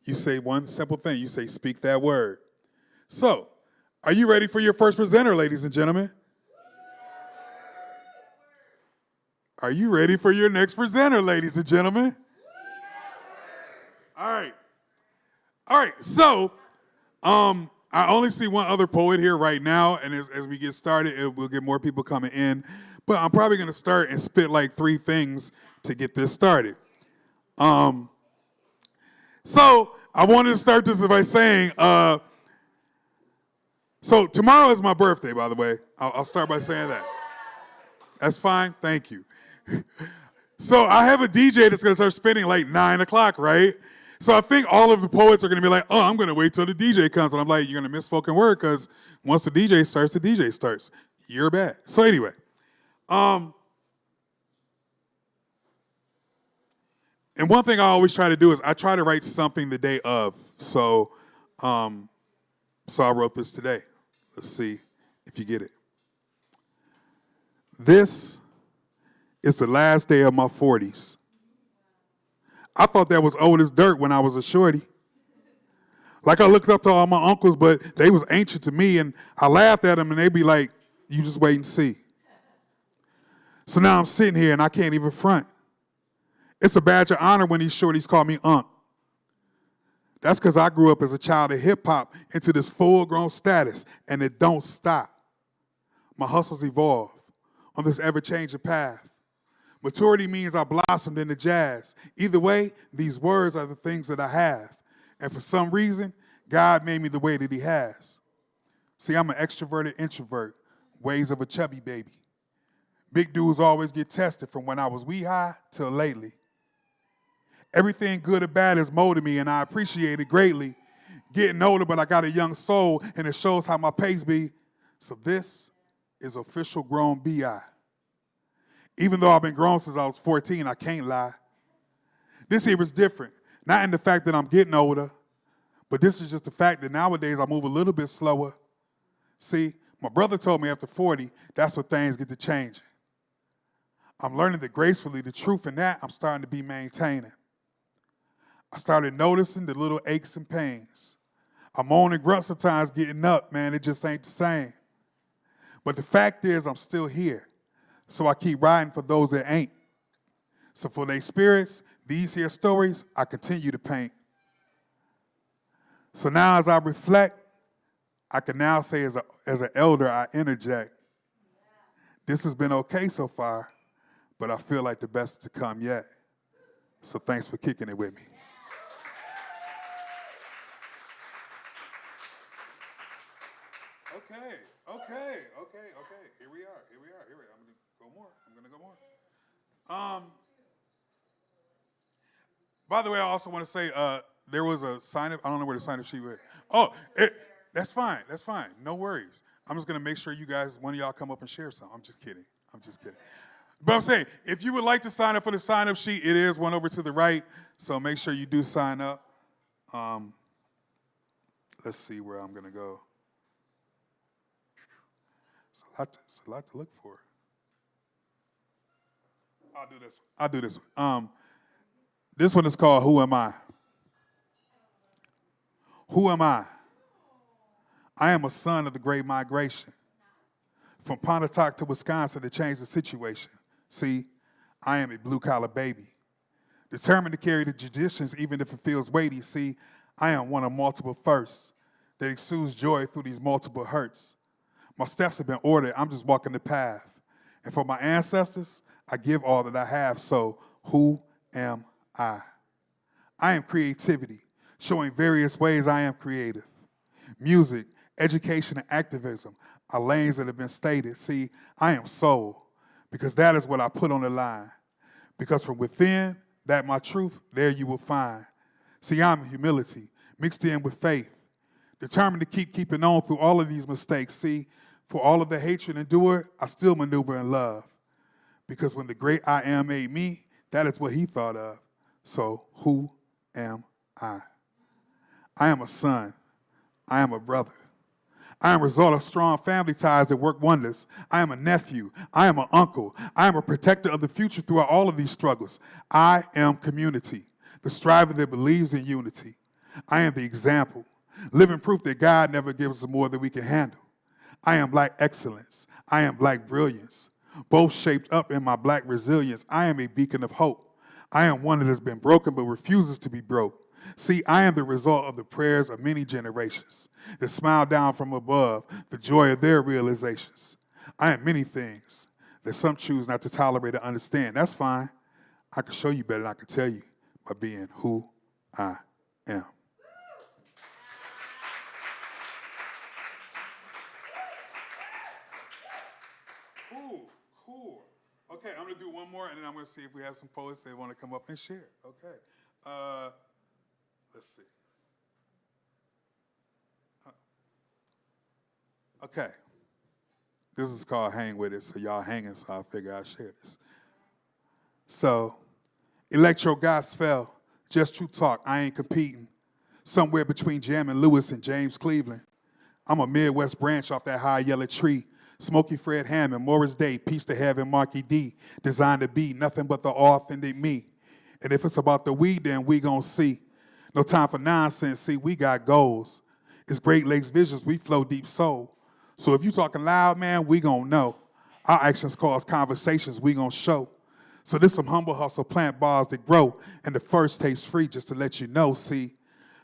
You say one simple thing. You say, speak that word. So, are you ready for your first presenter, ladies and gentlemen? Are you ready for your next presenter, ladies and gentlemen? All right. All right, so I only see one other poet here right now, and as we get started, we'll get more people coming in. But I'm probably going to start and spit like 3 things to get this started. So I wanted to start this by saying, so tomorrow is my birthday, by the way. I'll start by saying that. That's fine, thank you. So I have a DJ that's going to start spinning like 9 o'clock, right? So I think all of the poets are going to be like, oh, I'm going to wait till the DJ comes. And I'm like, you're going to miss spoken word because once the DJ starts, the DJ starts. You're bad. So anyway. And one thing I always try to do is I try to write something the day of. So I wrote this today. Let's see if you get it. This is the last day of my 40s. I thought that was old as dirt when I was a shorty. Like I looked up to all my uncles, but they was ancient to me, and I laughed at them, and they'd be like, you just wait and see. So now I'm sitting here, and I can't even front. It's a badge of honor when these shorties call me Unc. That's because I grew up as a child of hip-hop into this full-grown status, and it don't stop. My hustles evolve on this ever-changing path. Maturity means I blossomed into jazz. Either way, these words are the things that I have. And for some reason, God made me the way that he has. See, I'm an extroverted introvert, ways of a chubby baby. Big dudes always get tested from when I was wee high till lately. Everything good or bad has molded me, and I appreciate it greatly. Getting older, but I got a young soul, and it shows how my pace be. So this is official grown B.I. Even though I've been grown since I was 14, I can't lie. This here is different. Not in the fact that I'm getting older, but this is just the fact that nowadays I move a little bit slower. See, my brother told me after 40, that's when things get to changing. I'm learning that gracefully, the truth in that, I'm starting to be maintaining. I started noticing the little aches and pains. I moan and grunt sometimes getting up, man, it just ain't the same. But the fact is I'm still here. So I keep riding for those that ain't. So for their spirits, these here stories, I continue to paint. So now as I reflect, I can now say as an elder, I interject. This has been okay so far, but I feel like the best is to come yet. So thanks for kicking it with me. Okay. Here we are. I'm gonna go more. By the way, I also want to say there was a sign-up. I don't know where the sign-up sheet was. Oh, that's fine. No worries. I'm just gonna make sure you guys, one of y'all, come up and share some. I'm just kidding. But I'm saying, if you would like to sign up for the sign-up sheet, it is one over to the right. So make sure you do sign up. Let's see where I'm gonna go. It's a lot to look for. I'll do this one. This one is called Who Am I? Who am I? I am a son of the Great Migration. From Pontotoc to Wisconsin to change the situation. See, I am a blue-collar baby. Determined to carry the traditions even if it feels weighty. See, I am one of multiple firsts that exudes joy through these multiple hurts. My steps have been ordered. I'm just walking the path. And for my ancestors, I give all that I have. So who am I? I am creativity, showing various ways I am creative. Music, education, and activism are lanes that have been stated. See, I am soul, because that is what I put on the line. Because from within, that my truth, there you will find. See, I'm humility, mixed in with faith, determined to keep keeping on through all of these mistakes. See, for all of the hatred endured, I still maneuver in love. Because when the great I am made me, that is what he thought of. So who am I? I am a son. I am a brother. I am a result of strong family ties that work wonders. I am a nephew. I am an uncle. I am a protector of the future throughout all of these struggles. I am community, the striver that believes in unity. I am the example, living proof that God never gives us more than we can handle. I am black excellence. I am black brilliance, both shaped up in my black resilience. I am a beacon of hope. I am one that has been broken but refuses to be broke. See, I am the result of the prayers of many generations that smile down from above the joy of their realizations. I am many things that some choose not to tolerate or understand. That's fine. I can show you better than I can tell you by being who I am. Cool. Okay, I'm going to do one more, and then I'm going to see if we have some poets that want to come up and share. Okay. Let's see. Okay. This is called Hang With It, so y'all hanging, so I figure I'll share this. So, electro gospel, just true talk, I ain't competing. Somewhere between Jam and Lewis and James Cleveland. I'm a Midwest branch off that high yellow tree. Smokey Fred Hammond, Morris Day, Peace to Heaven, Marky D. Designed to be nothing but the authentic me. And if it's about the we, then we gon' see. No time for nonsense, see, we got goals. It's Great Lakes visions, we flow deep soul. So if you talking loud, man, we gon' know. Our actions cause conversations, we gon' show. So this some humble hustle, plant bars that grow, and the first taste free, just to let you know, see.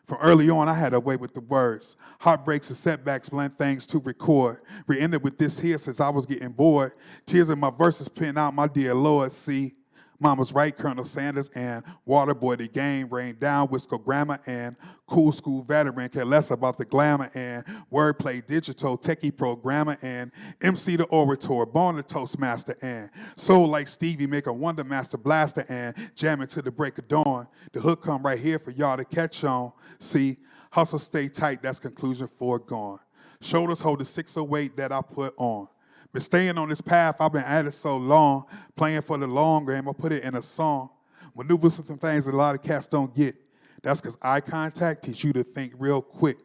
From early on, I had a way with the words. Heartbreaks and setbacks blend things to record. Re-ended with this here since I was getting bored. Tears in my verses pen out, my dear Lord, see. Mama's right, Colonel Sanders and Waterboy, the game rained down, Wisco grammar and cool school veteran, care less about the glamour and wordplay, digital, techie programmer and MC the orator, born a Toastmaster and soul like Stevie, make a Wonder Master blaster and jamming to the break of dawn. The hook come right here for y'all to catch on. See, hustle stay tight, that's conclusion foregone. Shoulders hold the 608 that I put on. Been staying on this path, I've been at it so long, playing for the long game, I put it in a song. Maneuvers with some things that a lot of cats don't get. That's because eye contact teach you to think real quick.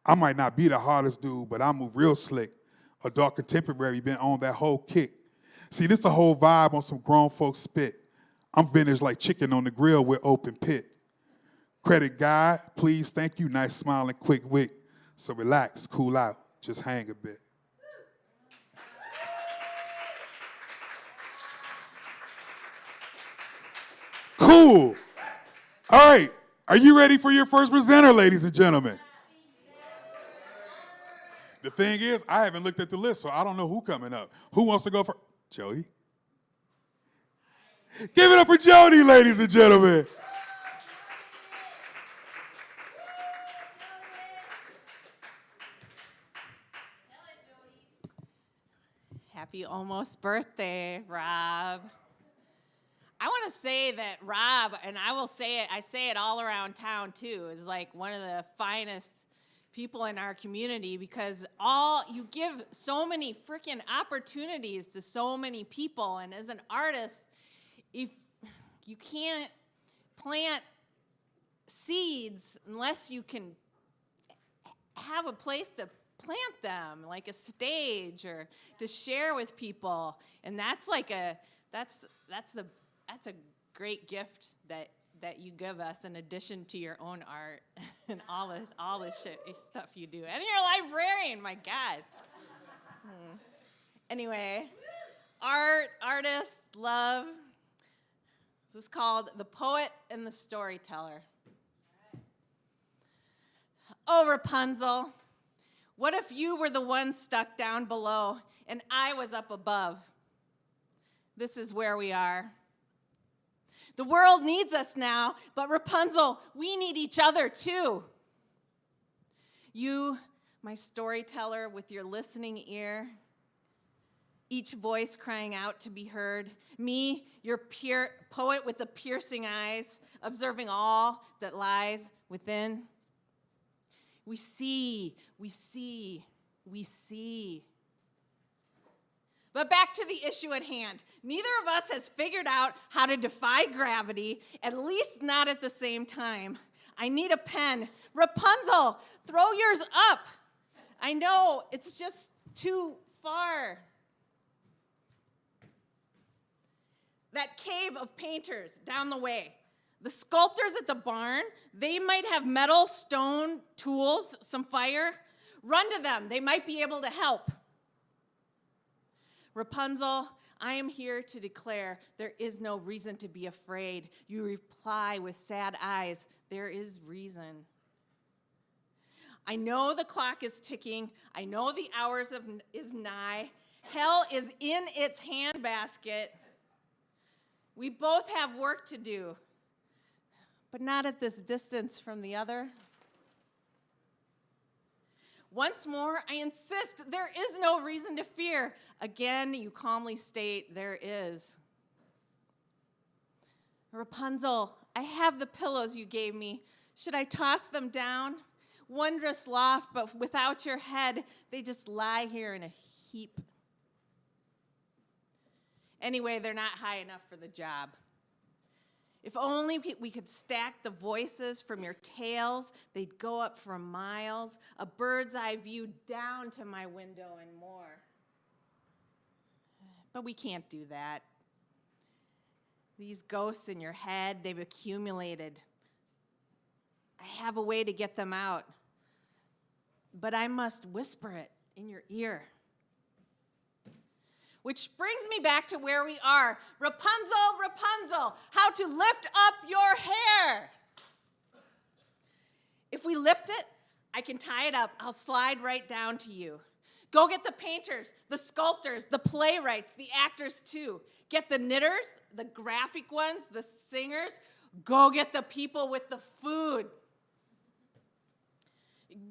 I might not be the hardest dude, but I move real slick. A dark contemporary been on that whole kick. See, this a whole vibe on some grown folks spit. I'm vintage like chicken on the grill with open pit. Credit God, please, thank you, nice smiling, quick wit. So relax, cool out, just hang a bit. Cool. All right. Are you ready for your first presenter, ladies and gentlemen? The thing is, I haven't looked at the list, so I don't know who coming up. Who wants to go first? Jody? Give it up for Jody, ladies and gentlemen. Happy almost birthday, Rob. I want to say that Rob, and I say it all around town too, is like one of the finest people in our community because you give so many freaking opportunities to so many people. And as an artist, if you can't plant seeds unless you can have a place to plant them, like a stage or to share with people. And that's like that's a great gift that you give us in addition to your own art and all the stuff you do. And you're a librarian, my God. Anyway, artist, love. This is called The Poet and the Storyteller. Oh, Rapunzel, what if you were the one stuck down below and I was up above? This is where we are. The world needs us now, but Rapunzel, we need each other too. You, my storyteller with your listening ear, each voice crying out to be heard. Me, your pure poet with the piercing eyes, observing all that lies within. We see. But back to the issue at hand. Neither of us has figured out how to defy gravity, at least not at the same time. I need a pen. Rapunzel, throw yours up. I know, it's just too far. That cave of painters down the way. The sculptors at the barn, they might have metal, stone, tools, some fire. Run to them. They might be able to help. Rapunzel, I am here to declare there is no reason to be afraid. You reply with sad eyes, there is reason. I know the clock is ticking. I know the hours is nigh. Hell is in its handbasket. We both have work to do, but not at this distance from the other. Once more, I insist there is no reason to fear. Again, you calmly state there is. Rapunzel, I have the pillows you gave me. Should I toss them down? Wondrous loft, but without your head, they just lie here in a heap. Anyway, they're not high enough for the job. If only we could stack the voices from your tales, they'd go up for miles, a bird's eye view down to my window and more. But we can't do that. These ghosts in your head, they've accumulated. I have a way to get them out, but I must whisper it in your ear. Which brings me back to where we are. Rapunzel, Rapunzel, how to lift up your hair. If we lift it, I can tie it up. I'll slide right down to you. Go get the painters, the sculptors, the playwrights, the actors too. Get the knitters, the graphic ones, the singers. Go get the people with the food.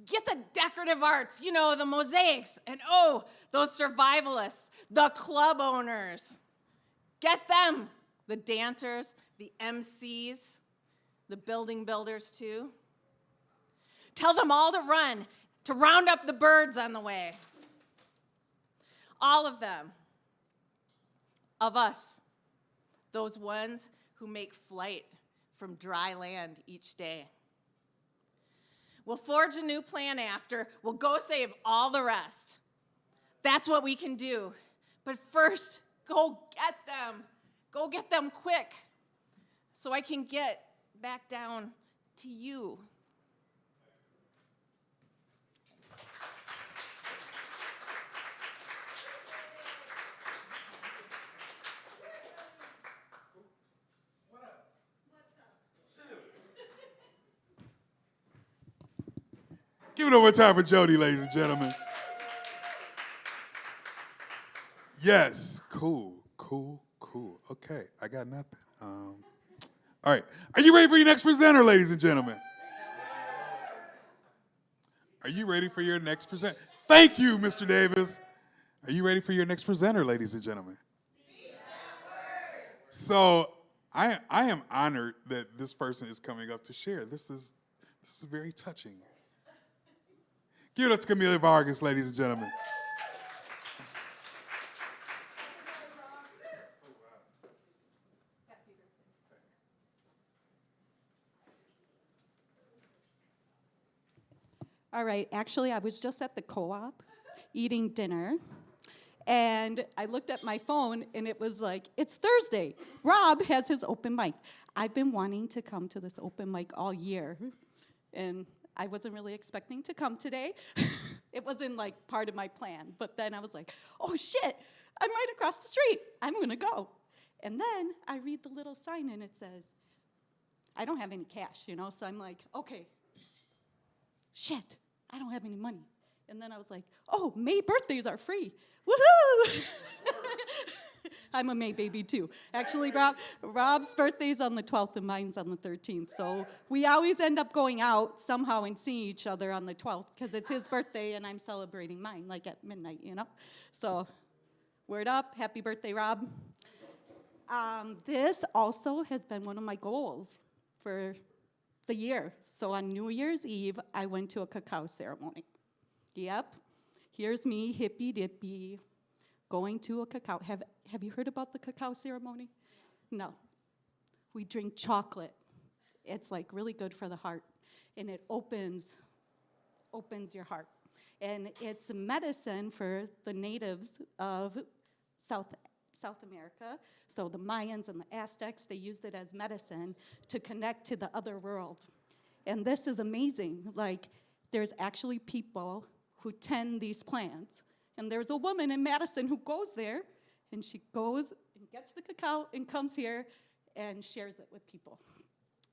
Get the decorative arts, you know, the mosaics, and oh, those survivalists, the club owners. Get them, the dancers, the MCs, the building builders too. Tell them all to run, to round up the birds on the way. All of them, of us, those ones who make flight from dry land each day. We'll forge a new plan after. We'll go save all the rest. That's what we can do. But first, go get them. Go get them quick so I can get back down to you. Give it up one time for Jody, ladies and gentlemen. Yes, cool. Okay, I got nothing. All right, are you ready for your next presenter, ladies and gentlemen? Are you ready for your next presenter? Thank you, Mr. Davis. Are you ready for your next presenter, ladies and gentlemen? So I am honored that this person is coming up to share. This is very touching. Give it up to Camila Vargas, ladies and gentlemen. All right, actually, I was just at the co-op eating dinner, and I looked at my phone, and it was like, it's Thursday. Rob has his open mic. I've been wanting to come to this open mic all year, and I wasn't really expecting to come today. It wasn't like part of my plan, but then I was like, oh shit, I'm right across the street. I'm gonna go. And then I read the little sign, and it says, I don't have any cash, you know, so I'm like, okay, shit, I don't have any money. And then I was like, oh, May birthdays are free. Woohoo! I'm a May baby too. Actually, Rob's birthday's on the 12th and mine's on the 13th. So we always end up going out somehow and seeing each other on the 12th because it's his birthday and I'm celebrating mine, like at midnight, you know? So word up, happy birthday, Rob. This also has been one of my goals for the year. So on New Year's Eve, I went to a cacao ceremony. Yep, here's me, hippy-dippy, going to a cacao. Have you heard about the cacao ceremony? No. We drink chocolate. It's like really good for the heart, and it opens your heart. And it's a medicine for the natives of South America. So the Mayans and the Aztecs, they used it as medicine to connect to the other world. And this is amazing. Like, there's actually people who tend these plants. And there's a woman in Madison who goes there, and she goes and gets the cacao and comes here and shares it with people.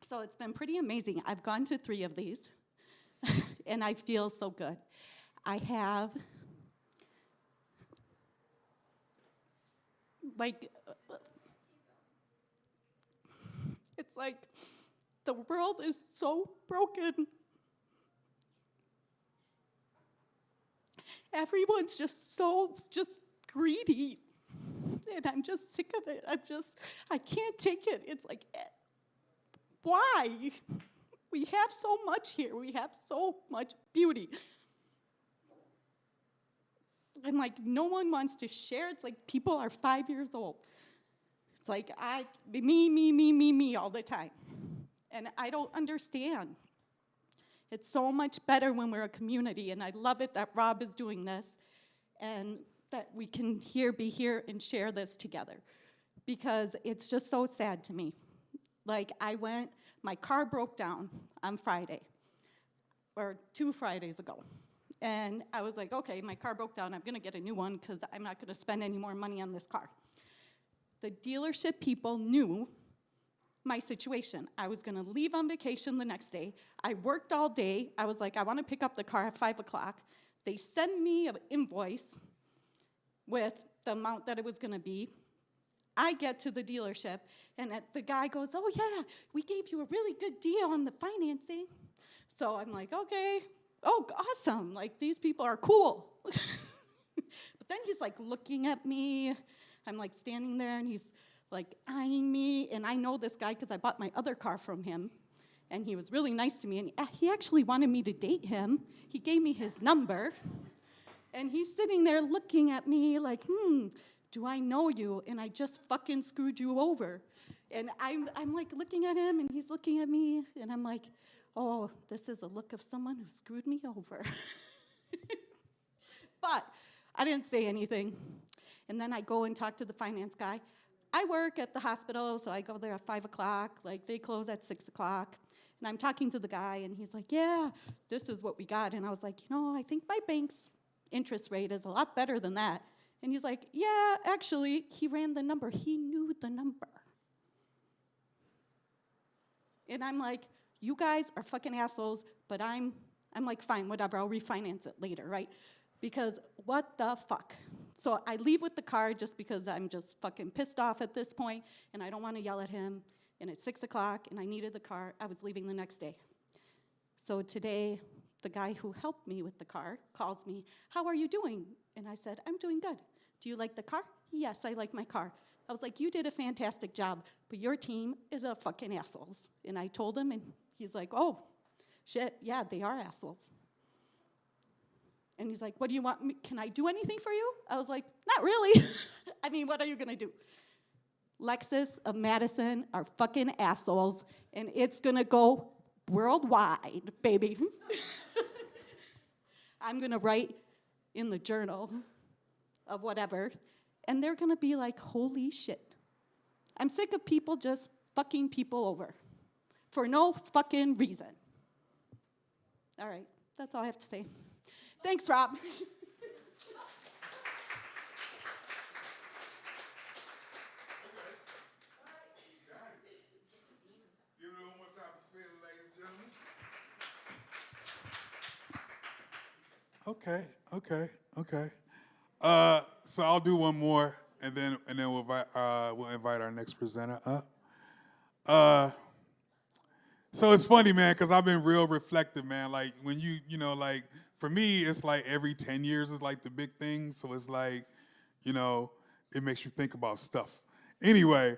So it's been pretty amazing. I've gone to 3 of these, and I feel so good. I have, like, it's like the world is so broken. Everyone's just so greedy. And I'm just sick of it. I can't take it. It's like, why? We have so much here. We have so much beauty. And like, no one wants to share. It's like people are 5 years old. It's like, me all the time. And I don't understand. It's so much better when we're a community, and I love it that Rob is doing this, and that we can be here and share this together, because it's just so sad to me. Like, my car broke down on Friday, or 2 Fridays ago, and I was like, okay, my car broke down, I'm gonna get a new one, because I'm not gonna spend any more money on this car. The dealership people knew my situation. I was gonna leave on vacation the next day. I worked all day. I was like, I wanna pick up the car at 5 o'clock. They send me an invoice with the amount that it was gonna be. I get to the dealership, and the guy goes, oh yeah, we gave you a really good deal on the financing. So I'm like, okay, oh, awesome, like these people are cool. But then he's like looking at me. I'm like standing there, and he's like eyeing me, and I know this guy because I bought my other car from him, and he was really nice to me, and he actually wanted me to date him. He gave me his number, and he's sitting there looking at me like, do I know you? And I just fucking screwed you over. And I'm like looking at him, and he's looking at me, and I'm like, oh, this is a look of someone who screwed me over. But I didn't say anything. And then I go and talk to the finance guy. I work at the hospital, so I go there at 5 o'clock. Like, they close at 6 o'clock. And I'm talking to the guy, and he's like, yeah, this is what we got. And I was like, I think my bank's interest rate is a lot better than that. And he's like, yeah, actually, he ran the number. He knew the number. And I'm like, you guys are fucking assholes, but I'm like, fine, whatever, I'll refinance it later, right? Because what the fuck? So I leave with the car just because I'm just fucking pissed off at this point, and I don't want to yell at him, and it's 6 o'clock, and I needed the car. I was leaving the next day. So today, the guy who helped me with the car calls me, how are you doing? And I said, I'm doing good. Do you like the car? Yes, I like my car. I was like, you did a fantastic job, but your team is a fucking assholes. And I told him, and he's like, oh, shit, yeah, they are assholes. And he's like, what do you want me, can I do anything for you? I was like, not really. I mean, what are you gonna do? Lexus of Madison are fucking assholes, and it's gonna go worldwide, baby. I'm gonna write in the journal of whatever, and they're gonna be like, holy shit. I'm sick of people just fucking people over for no fucking reason. All right, that's all I have to say. Thanks, Rob. Give it one more time for Phil, ladies and gentlemen. Okay. So I'll do one more, and then we'll invite our next presenter up. So it's funny, man, because I've been real reflective, man. Like when like for me, it's like every 10 years is like the big thing. So it's like, it makes you think about stuff. Anyway,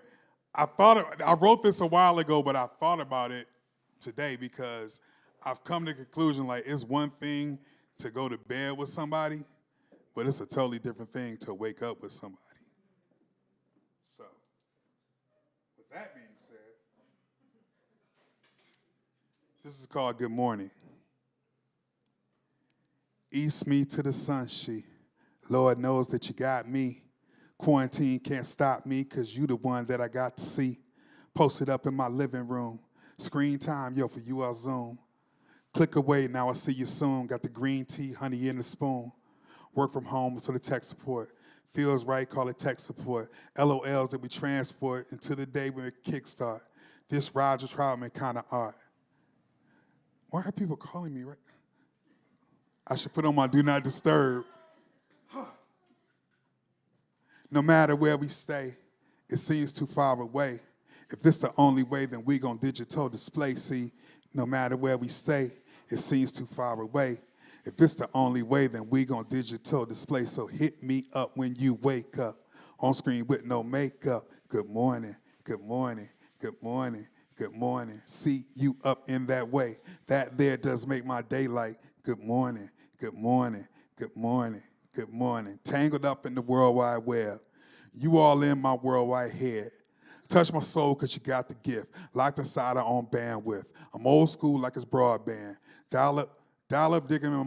I wrote this a while ago, but I thought about it today because I've come to the conclusion, like, it's one thing to go to bed with somebody, but it's a totally different thing to wake up with somebody. So, with that being said, this is called Good Morning. East me to the sun, she. Lord knows that you got me. Quarantine can't stop me, cause you the one that I got to see. Posted up in my living room. Screen time, yo, for you I'll Zoom. Click away, now I see you soon. Got the green tea, honey in the spoon. Work from home so the tech support. Feels right, call it tech support. LOLs that we transport until the day when it kickstart. This Roger Troutman kind of art. Why are people calling me right? I should put on my do not disturb. No matter where we stay, it seems too far away. If this the only way, then we gon' digital display. See, no matter where we stay, it seems too far away. If this the only way, then we gon' digital display. So hit me up when you wake up. On screen with no makeup. Good morning, good morning, good morning, good morning. See you up in that way. That there does make my daylight. Good morning, good morning, good morning, good morning. Tangled up in the World Wide Web. You all in my worldwide head. Touch my soul because you got the gift. Locked inside our own bandwidth. I'm old school like it's broadband. Dial up digging in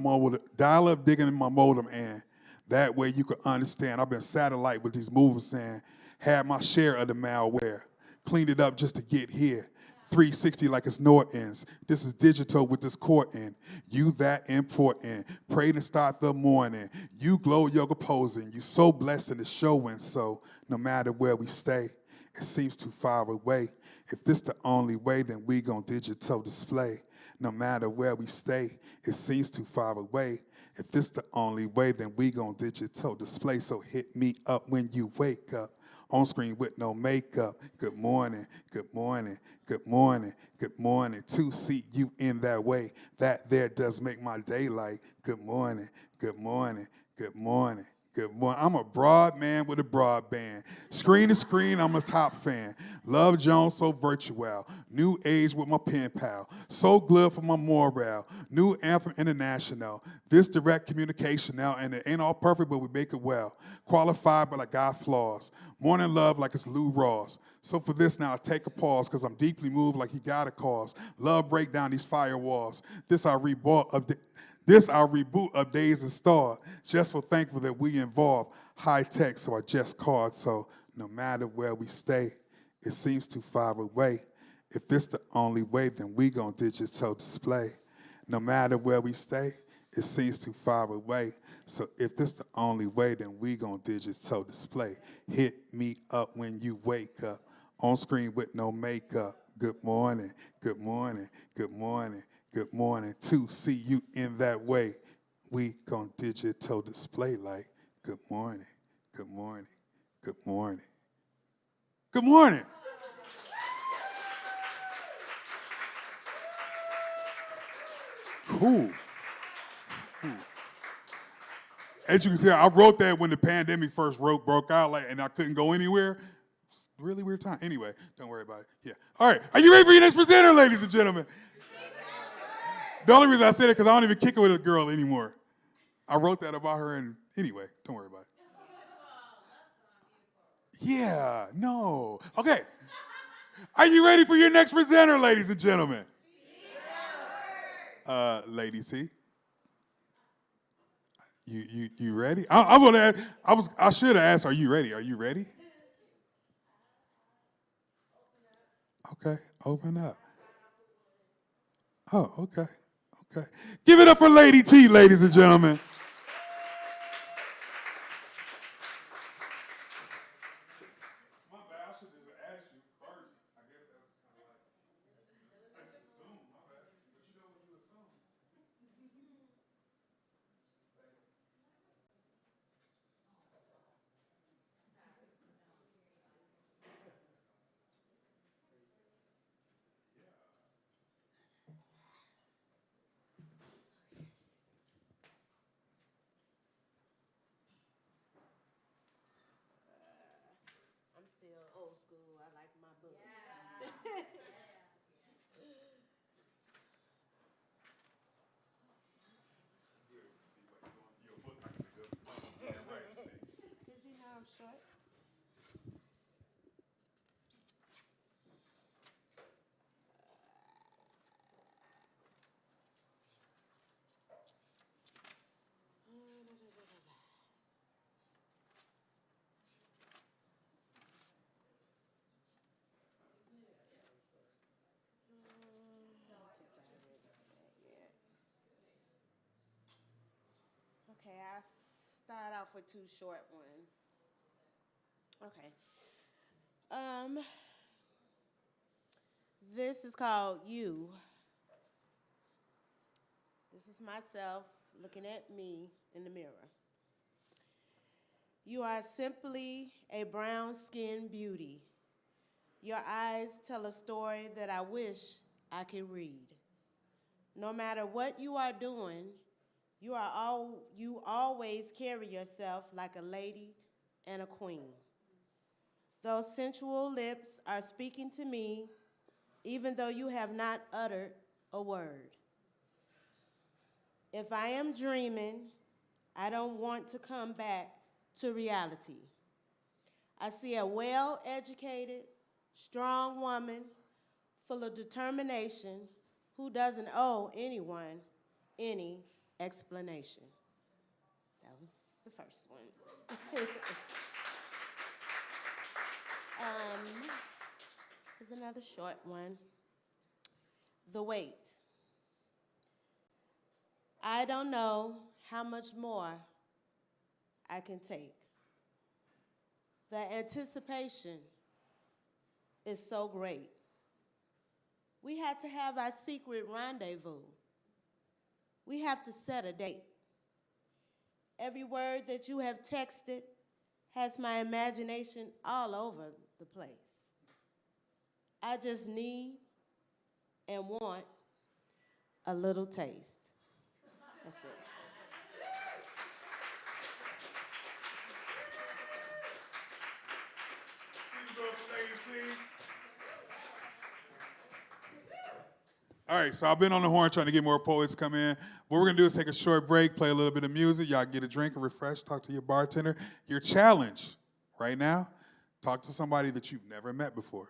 my modem, and that way you can understand. I've been satellite with these movements and had my share of the malware. Cleaned it up just to get here. 360 like it's Norton's. This is digital with this court in. You that important. Pray to start the morning. You glow yoga posing. You so blessed and it's showing. So no matter where we stay, it seems too far away. If this the only way, then we gon' digital display. No matter where we stay, it seems too far away. If this the only way, then we gon' digital display. So hit me up when you wake up. On screen with no makeup. Good morning, good morning, good morning, good morning. To see you in that way, that there does make my daylight. Good morning, good morning, good morning. Good morning. I'm a broad man with a broadband. Screen to screen, I'm a top fan. Love Jones, so virtual. New age with my pen pal. So good for my morale. New anthem international. This direct communication now, and it ain't all perfect, but we make it well. Qualified, but I got flaws. Morning love like it's Lou Ross. So for this now, I take a pause, because I'm deeply moved like he got a cause. Love break down these firewalls. This our reboot of Days and Star. Just for thankful that we involve high tech, so I just called. So no matter where we stay, it seems too far away. If this the only way, then we gon' digital display. No matter where we stay, it seems too far away. So if this the only way, then we gon' digital display. Hit me up when you wake up. On screen with no makeup. Good morning, good morning, good morning. Good morning, to see you in that way. We gon' digital display like good morning, good morning, good morning. Good morning. Cool. As you can see, I wrote that when the pandemic first broke out, and I couldn't go anywhere. Really weird time. Anyway, don't worry about it. Yeah. All right. Are you ready for your next presenter, ladies and gentlemen? The only reason I said it because I don't even kick it with a girl anymore. I wrote that about her, and anyway, don't worry about it. Yeah, no. Okay. Are you ready for your next presenter, ladies and gentlemen? Lady C. You ready? I'm gonna ask, I should have asked, are you ready? Are you ready? Okay, open up. Oh, okay. Okay. Give it up for Lady T, ladies and gentlemen. My bad, I should just ask you first. I guess that was kind of like, I just assumed, my bad. But you know what you assume. I'm still old school. I like my book. Good. See, like going through your book, I can just, yeah, right, see. Because you know I'm short. Okay, I'll start off with two short ones. Okay. Um, this is called You. This is myself looking at me in the mirror. You are simply a brown-skinned beauty. Your eyes tell a story that I wish I could read. No matter what you are doing, you always carry yourself like a lady and a queen. Those sensual lips are speaking to me even though you have not uttered a word. If I am dreaming, I don't want to come back to reality. I see a well-educated, strong woman full of determination who doesn't owe anyone any explanation. That was the first one. Here's another short one. The Wait. I don't know how much more I can take. The anticipation is so great. We had to have our secret rendezvous. We have to set a date. Every word that you have texted has my imagination all over the place. I just need and want a little taste. That's it. All right, so I've been on the horn trying to get more poets come in. What we're gonna do is take a short break, play a little bit of music. Y'all get a drink and refresh, talk to your bartender. Your challenge right now, talk to somebody that you've never met before.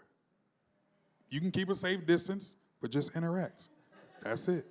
You can keep a safe distance, but just interact. That's it.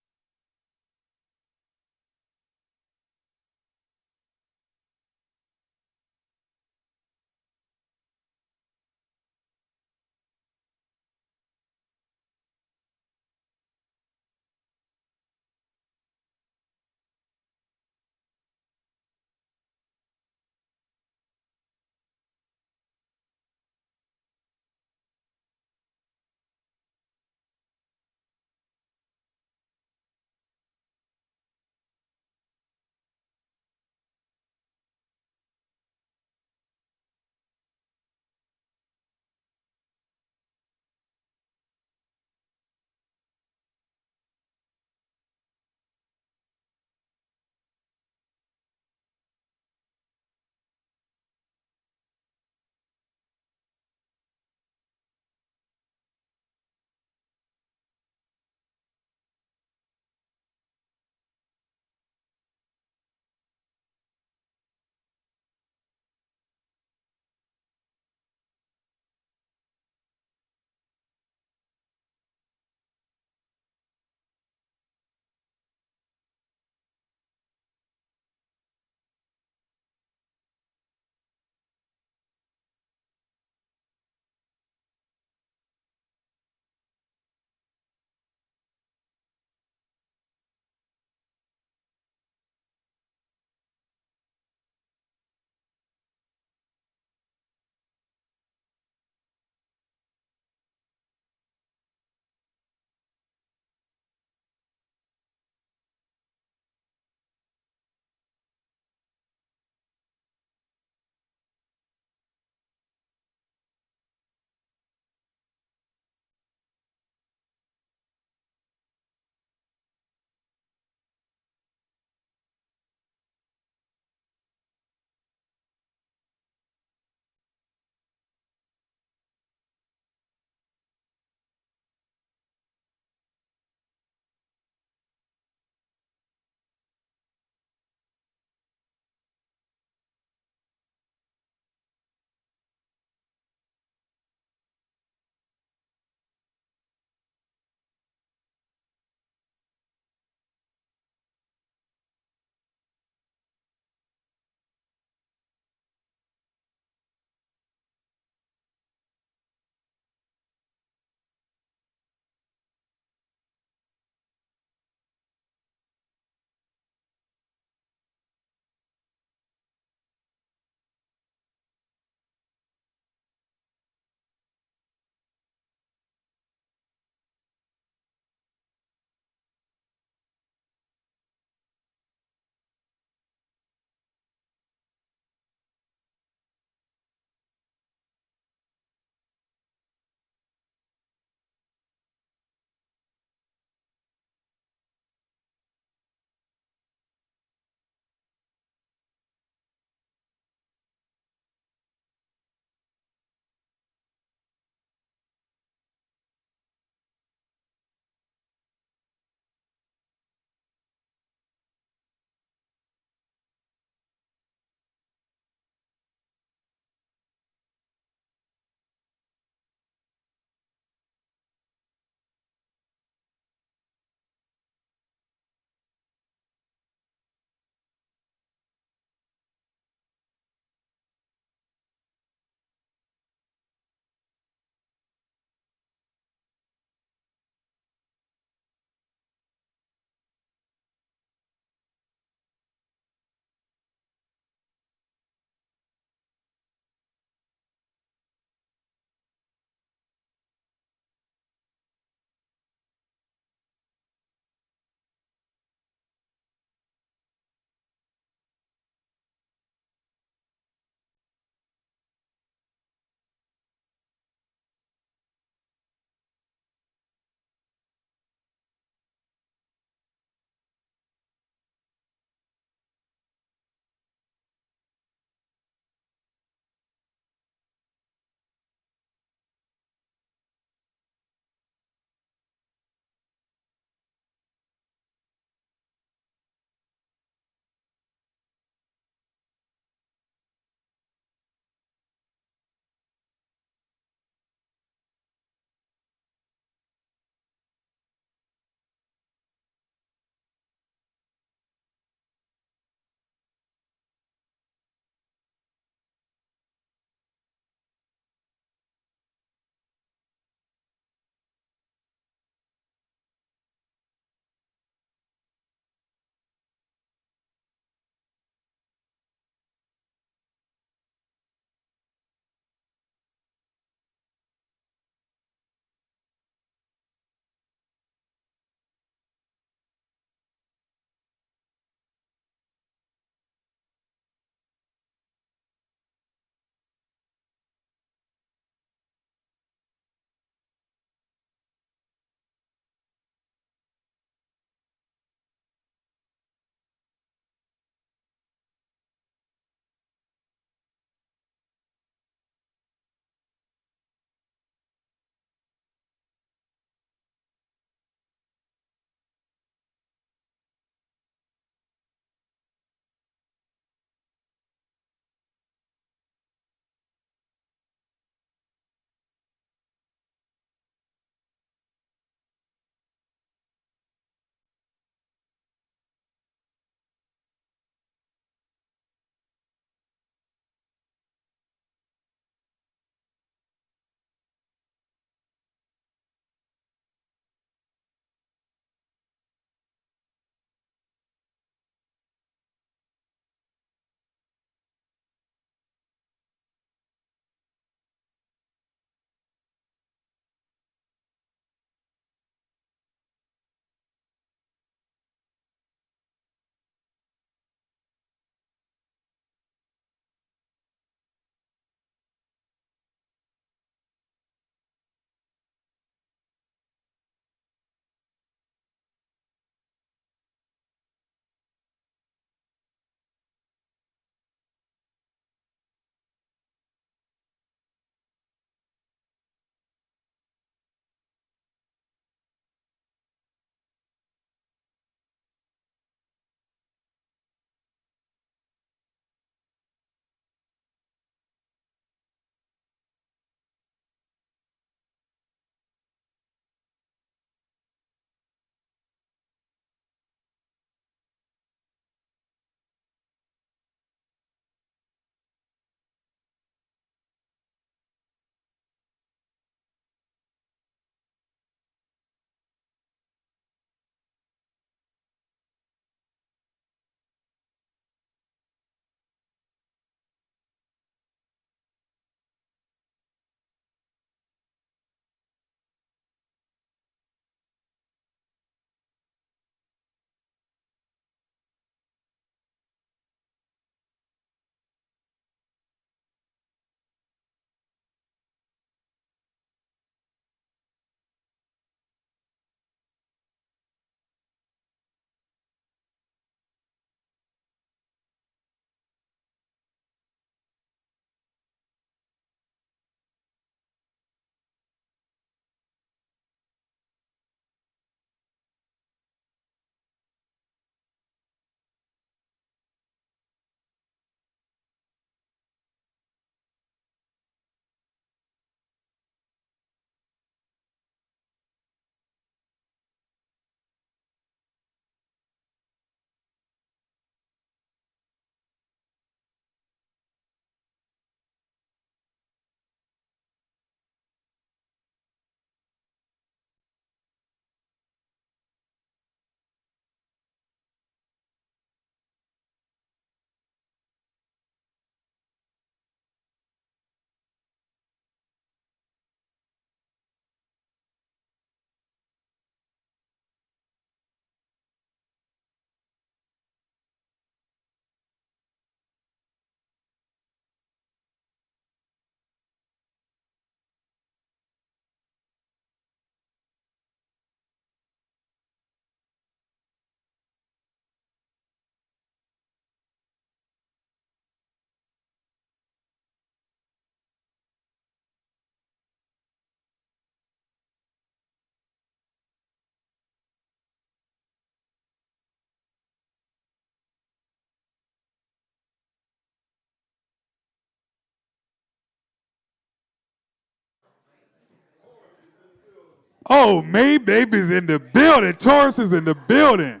Oh, May Baby's in the building. Taurus is in the building.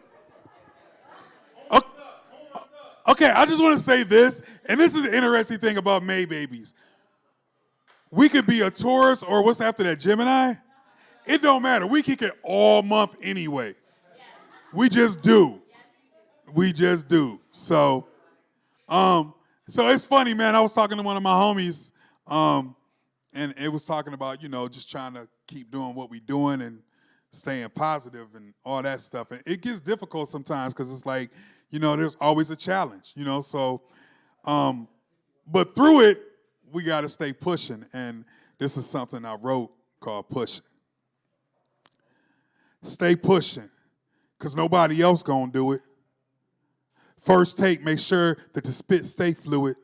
Okay, I just want to say this, and this is the interesting thing about May Babies. We could be a Taurus or what's after that, Gemini? It don't matter. We kick it all month anyway. We just do. We just do. So it's funny, man. I was talking to one of my homies, and it was talking about, just trying to keep doing what we doing and staying positive and all that stuff. And it gets difficult sometimes because it's like, there's always a challenge, So, but through it, we got to stay pushing. And this is something I wrote called Pushing. Stay pushing, because nobody else gonna do it. First take, make sure that the spit stay fluid.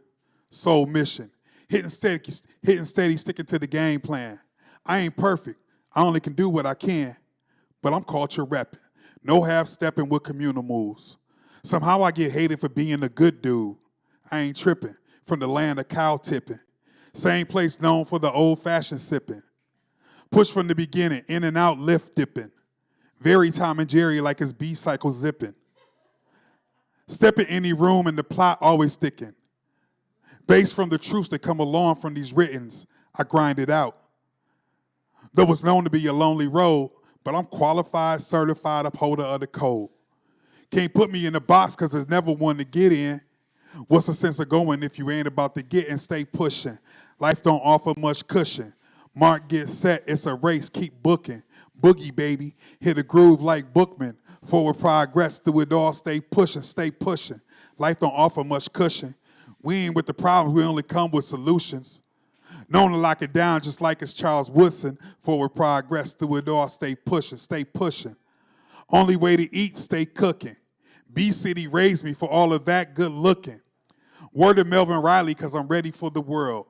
Soul mission. Hitting steady, sticking to the game plan. I ain't perfect. I only can do what I can, but I'm culture repping. No half-stepping with communal moves. Somehow I get hated for being a good dude. I ain't tripping. From the land of cow tipping. Same place known for the old-fashioned sipping. Push from the beginning, in and out, lift dipping. Very Tom and Jerry like his B-cycle zipping. Step in any room and the plot always sticking. Based from the truths that come along from these writtens, I grind it out. Though it's known to be a lonely road, but I'm qualified, certified upholder of the code. Can't put me in a box because there's never one to get in. What's the sense of going if you ain't about to get and stay pushing? Life don't offer much cushion. Mark gets set, it's a race, keep booking. Boogie, baby, hit a groove like Bookman. Forward progress, through it all, stay pushing, stay pushing. Life don't offer much cushion. We ain't with the problems, we only come with solutions. Known to lock it down just like it's Charles Woodson. Forward progress, through it all, stay pushing, stay pushing. Only way to eat, stay cooking. B-City raised me for all of that good looking. Word to Melvin Riley, because I'm ready for the world.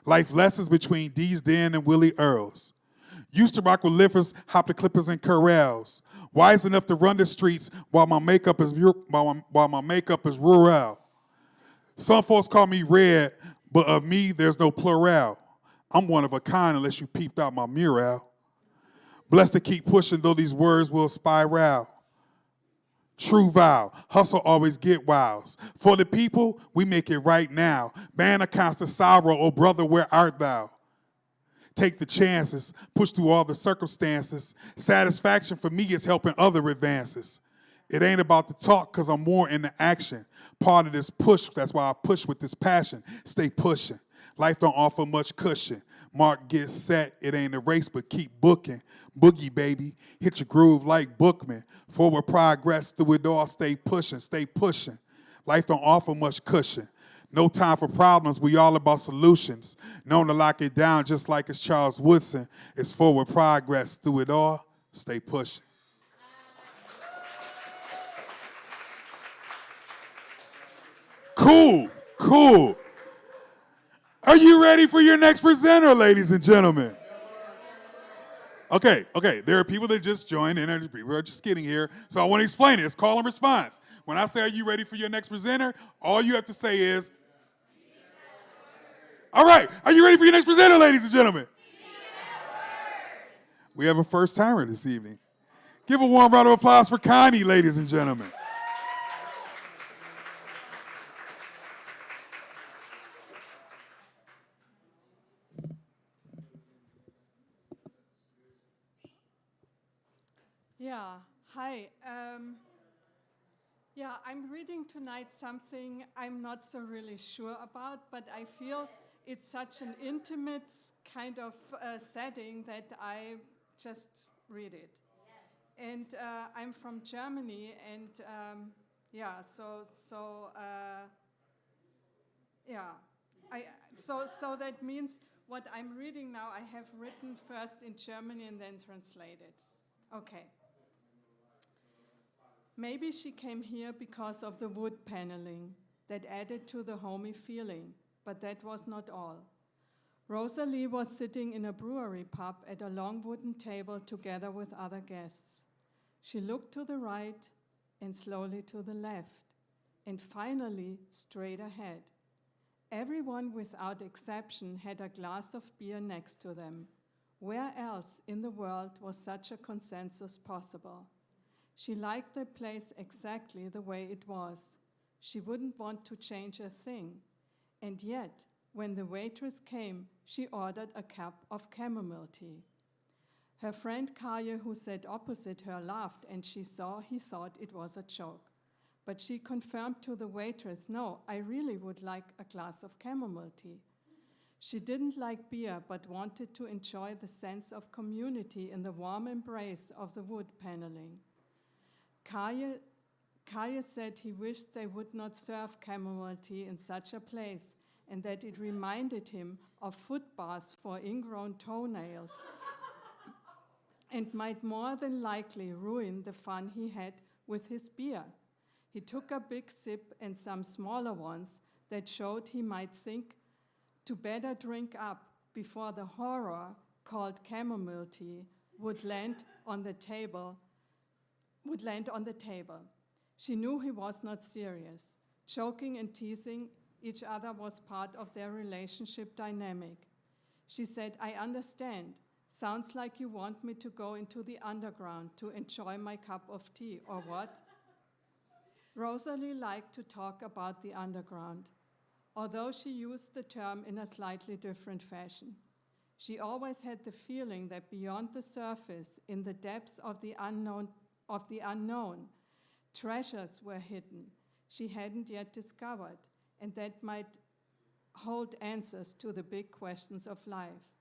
Life lessons between D's Den and Willie Earls. Used to rock with lifters, hop the clippers and corrals. Wise enough to run the streets while my makeup is rural. Some folks call me red, but of me there's no plural. I'm one of a kind unless you peeped out my mural. Blessed to keep pushing though these words will spiral. True vow, hustle always get wows. For the people, we make it right now. Man of constant sorrow, oh brother, where art thou? Take the chances, push through all the circumstances. Satisfaction for me is helping other advances. It ain't about the talk, because I'm more in the action. Part of this push, that's why I push with this passion. Stay pushing. Life don't offer much cushion. Mark gets set, it ain't a race, but keep booking. Boogie, baby, hit your groove like Bookman. Forward progress, through it all, stay pushing, stay pushing. Life don't offer much cushion. No time for problems, we all about solutions. Known to lock it down just like it's Charles Woodson. It's forward progress, through it all, stay pushing. Cool, cool. Are you ready for your next presenter, ladies and gentlemen? Okay, there are people that just joined and people are just getting here, so I want to explain it. It's call and response. When I say, are you ready for your next presenter, all you have to say is, all right, are you ready for your next presenter, ladies and gentlemen? We have a first timer this evening. Give a warm round of applause for Connie, ladies and gentlemen. Yeah, hi. I'm reading tonight something I'm not so really sure about, but I feel it's such an intimate kind of setting that I just read it. Yes. And I'm from Germany, and so that means what I'm reading now I have written first in Germany and then translated. Okay. Maybe she came here because of the wood paneling that added to the homey feeling, but that was not all. Rosalie was sitting in a brewery pub at a long wooden table together with other guests. She looked to the right and slowly to the left, and finally straight ahead. Everyone without exception had a glass of beer next to them. Where else in the world was such a consensus possible? She liked the place exactly the way it was. She wouldn't want to change a thing. And yet, when the waitress came, she ordered a cup of chamomile tea. Her friend Kaya, who sat opposite her, laughed, and he thought it was a joke. But she confirmed to the waitress, no, I really would like a glass of chamomile tea. She didn't like beer, but wanted to enjoy the sense of community in the warm embrace of the wood paneling. Kaya said he wished they would not serve chamomile tea in such a place, and that it reminded him of foot baths for ingrown toenails and might more than likely ruin the fun he had with his beer. He took a big sip and some smaller ones that showed he might think to better drink up before the horror called chamomile tea would land on the table. She knew he was not serious. Joking and teasing each other was part of their relationship dynamic. She said, I understand. Sounds like you want me to go into the underground to enjoy my cup of tea, or what? Rosalie liked to talk about the underground, although she used the term in a slightly different fashion. She always had the feeling that beyond the surface, in the depths of the unknown, treasures were hidden she hadn't yet discovered, and that might hold answers to the big questions of life.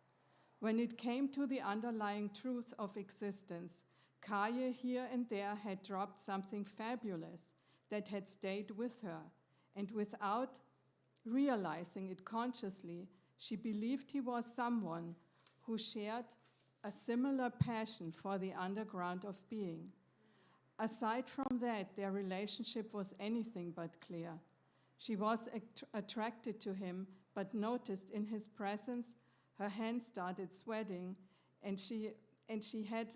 When it came to the underlying truth of existence, Kaya here and there had dropped something fabulous that had stayed with her, and without realizing it consciously, she believed he was someone who shared a similar passion for the underground of being. Aside from that, their relationship was anything but clear. She was attracted to him, but noticed in his presence her hands started sweating, and she had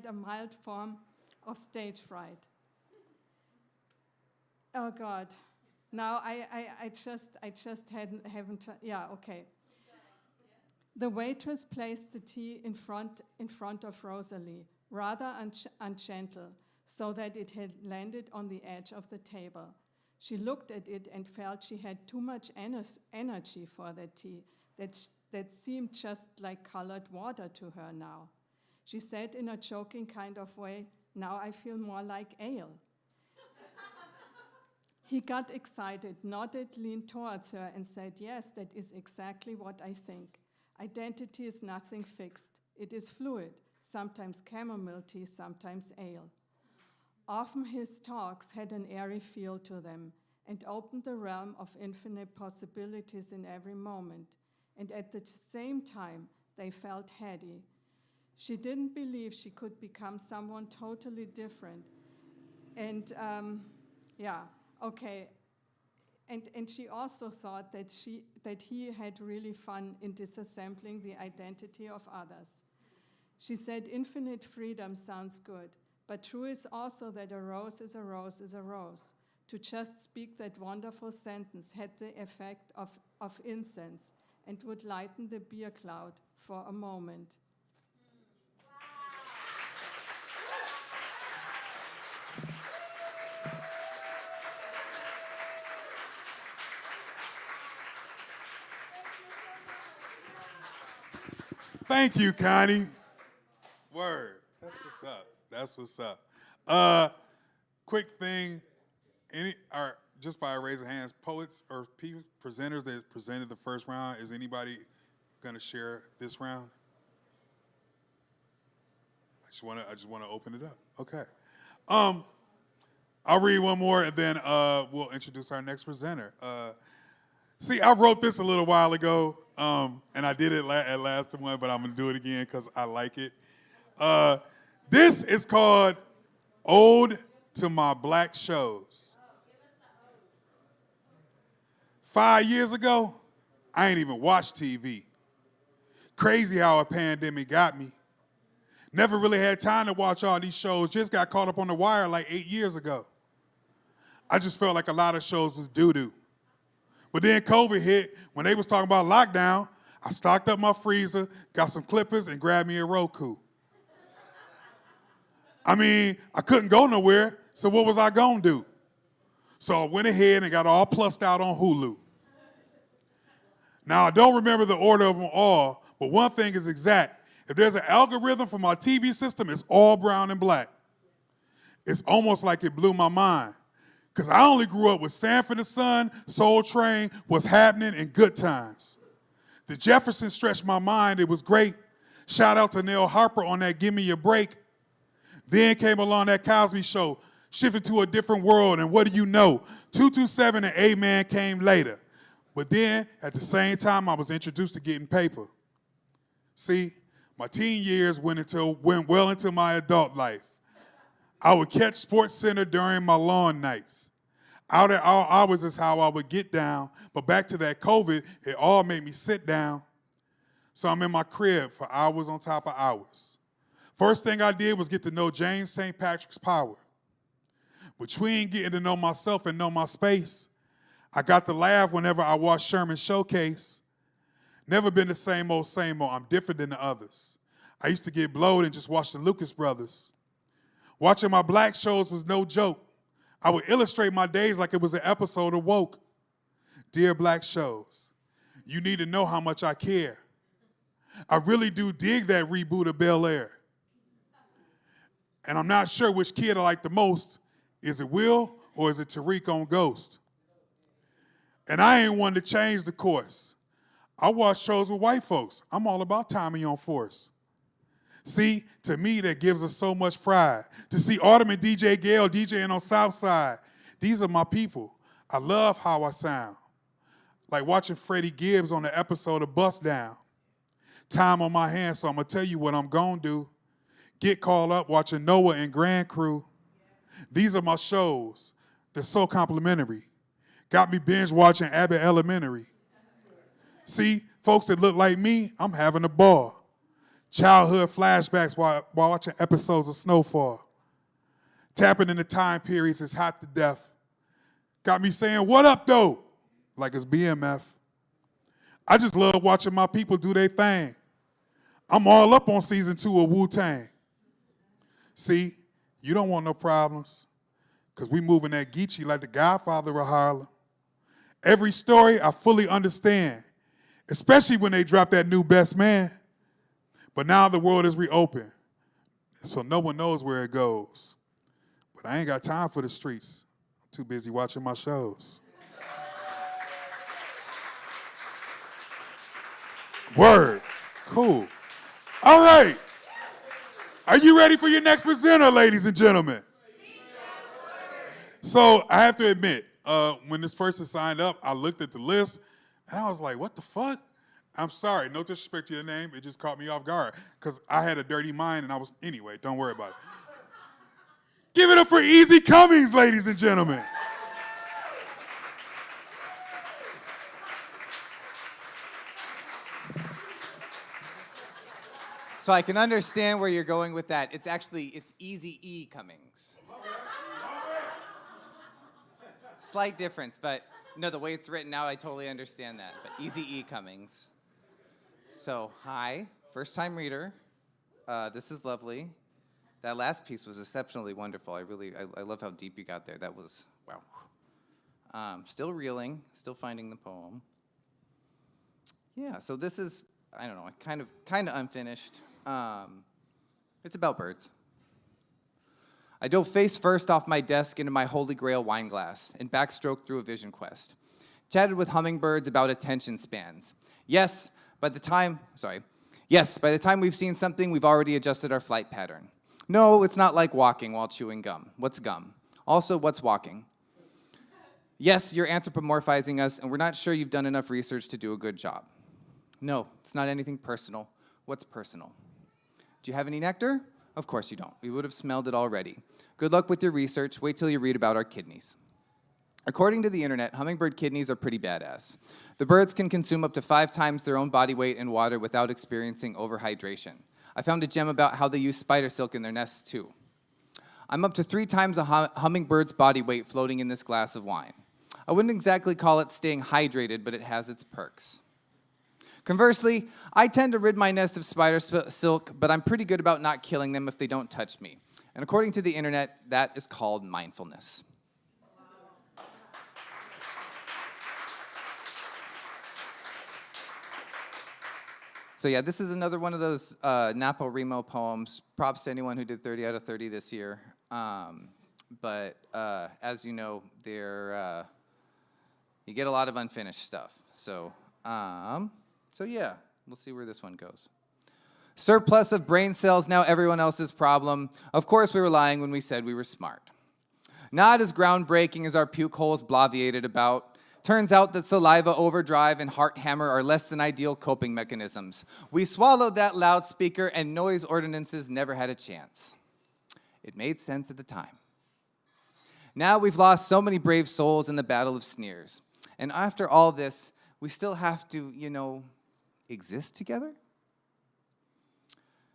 a mild form of stage fright. Oh God! Now I just haven't. Yeah, okay. The waitress placed the tea in front of Rosalie, rather ungentle, so that it had landed on the edge of the table. She looked at it and felt she had too much energy for that tea, that seemed just like colored water to her now. She said in a joking kind of way, now I feel more like ale. He got excited, nodded, leaned towards her and said, yes, that is exactly what I think. Identity is nothing fixed. It is fluid, sometimes chamomile tea, sometimes ale. Often his talks had an airy feel to them and opened the realm of infinite possibilities in every moment. And at the same time, they felt heady. She didn't believe she could become someone totally different. And And she also thought that he had really fun in disassembling the identity of others. She said, infinite freedom sounds good, but true is also that a rose is a rose is a rose. To just speak that wonderful sentence had the effect of incense and would lighten the beer cloud for a moment. Thank you, Connie. Word. That's what's up. That's what's up. Quick thing, just by raising hands, poets or presenters that presented the first round, is anybody gonna share this round? I just wanna open it up. Okay. I'll read one more and then we'll introduce our next presenter. See, I wrote this a little while ago, and I did it at last one, but I'm gonna do it again because I like it. This is called Ode to My Black Shows. 5 years ago, I ain't even watched TV. Crazy how a pandemic got me. Never really had time to watch all these shows, just got caught up on The Wire like 8 years ago. I just felt like a lot of shows was doo-doo. But then COVID hit, when they was talking about lockdown, I stocked up my freezer, got some clippers, and grabbed me a Roku. I mean, I couldn't go nowhere, so what was I gonna do? So I went ahead and got all plussed out on Hulu. Now, I don't remember the order of them all, but one thing is exact. If there's an algorithm for my TV system, it's all brown and black. It's almost like it blew my mind, because I only grew up with Sanford and Son, Soul Train, What's Happening, and Good Times. The Jeffersons stretched my mind. It was great. Shout out to Neil Harper on that Give Me a Break. Then came along that Cosby Show, shifted to a different world, and what do you know? 227 and Amen came later. But then, at the same time, I was introduced to getting paper. See, my teen years went well into my adult life. I would catch Sports Center during my lawn nights. Out at all hours is how I would get down, but back to that COVID, it all made me sit down. So I'm in my crib for hours on top of hours. First thing I did was get to know James St. Patrick's Power. Between getting to know myself and know my space, I got to laugh whenever I watched Sherman's Showcase. Never been the same old, I'm different than the others. I used to get blowed and just watch the Lucas Brothers. Watching my black shows was no joke. I would illustrate my days like it was an episode of Woke. Dear black shows, you need to know how much I care. I really do dig that reboot of Bel Air. And I'm not sure which kid I like the most. Is it Will or is it Tariq on Ghost? And I ain't one to change the course. I watch shows with white folks. I'm all about Tommy on Force. See, to me, that gives us so much pride. To see Autumn and DJ Gale DJing on Southside. These are my people. I love how I sound. Like watching Freddie Gibbs on the episode of Bust Down. Time on my hands, so I'm going to tell you what I'm going to do. Get called up watching Noah and Grand Crew. These are my shows. They're so complimentary. Got me binge watching Abbott Elementary. See, folks that look like me, I'm having a ball. Childhood flashbacks while watching episodes of Snowfall. Tapping into time periods is hot to death. Got me saying, what up, though? Like it's BMF. I just love watching my people do their thing. I'm all up on season 2 of Wu-Tang. See, you don't want no problems, because we moving that Geechee like the Godfather of Harlem. Every story I fully understand, especially when they drop that new Best Man. But now the world is reopened, so no one knows where it goes. But I ain't got time for the streets. I'm too busy watching my shows. Word. Cool. All right. Are you ready for your next presenter, ladies and gentlemen? So I have to admit, when this person signed up, I looked at the list, and I was like, what the fuck? I'm sorry, no disrespect to your name, it just caught me off guard, because I had a dirty mind, and anyway, don't worry about it. Give it up for Easy Cummings, ladies and gentlemen. So I can understand where you're going with that. It's Easy E Cummings. Slight difference, but no, the way it's written out, I totally understand that. But Easy E Cummings. So, hi, first time reader. This is lovely. That last piece was exceptionally wonderful. I love how deep you got there. That was, wow. Still reeling, still finding the poem. Yeah, so this is, I don't know, kind of unfinished. It's about birds. I dove face first off my desk into my Holy Grail wine glass and backstroked through a vision quest. Chatted with hummingbirds about attention spans. Yes, by the time we've seen something, we've already adjusted our flight pattern. No, it's not like walking while chewing gum. What's gum? Also, what's walking? Yes, you're anthropomorphizing us, and we're not sure you've done enough research to do a good job. No, it's not anything personal. What's personal? Do you have any nectar? Of course you don't. We would have smelled it already. Good luck with your research. Wait till you read about our kidneys. According to the internet, hummingbird kidneys are pretty badass. The birds can consume up to 5 times their own body weight in water without experiencing overhydration. I found a gem about how they use spider silk in their nests too. I'm up to 3 times a hummingbird's body weight floating in this glass of wine. I wouldn't exactly call it staying hydrated, but it has its perks. Conversely, I tend to rid my nest of spider silk, but I'm pretty good about not killing them if they don't touch me. And according to the internet, that is called mindfulness. So yeah, this is another one of those NaPoWriMo poems. Props to anyone who did 30 out of 30 this year. But as you know, you get a lot of unfinished stuff. So yeah, we'll see where this one goes. Surplus of brain cells, now everyone else's problem. Of course we were lying when we said we were smart. Not as groundbreaking as our puke holes bloviated about. Turns out that saliva overdrive and heart hammer are less than ideal coping mechanisms. We swallowed that loudspeaker and noise ordinances never had a chance. It made sense at the time. Now we've lost so many brave souls in the battle of sneers. And after all this, we still have to, exist together?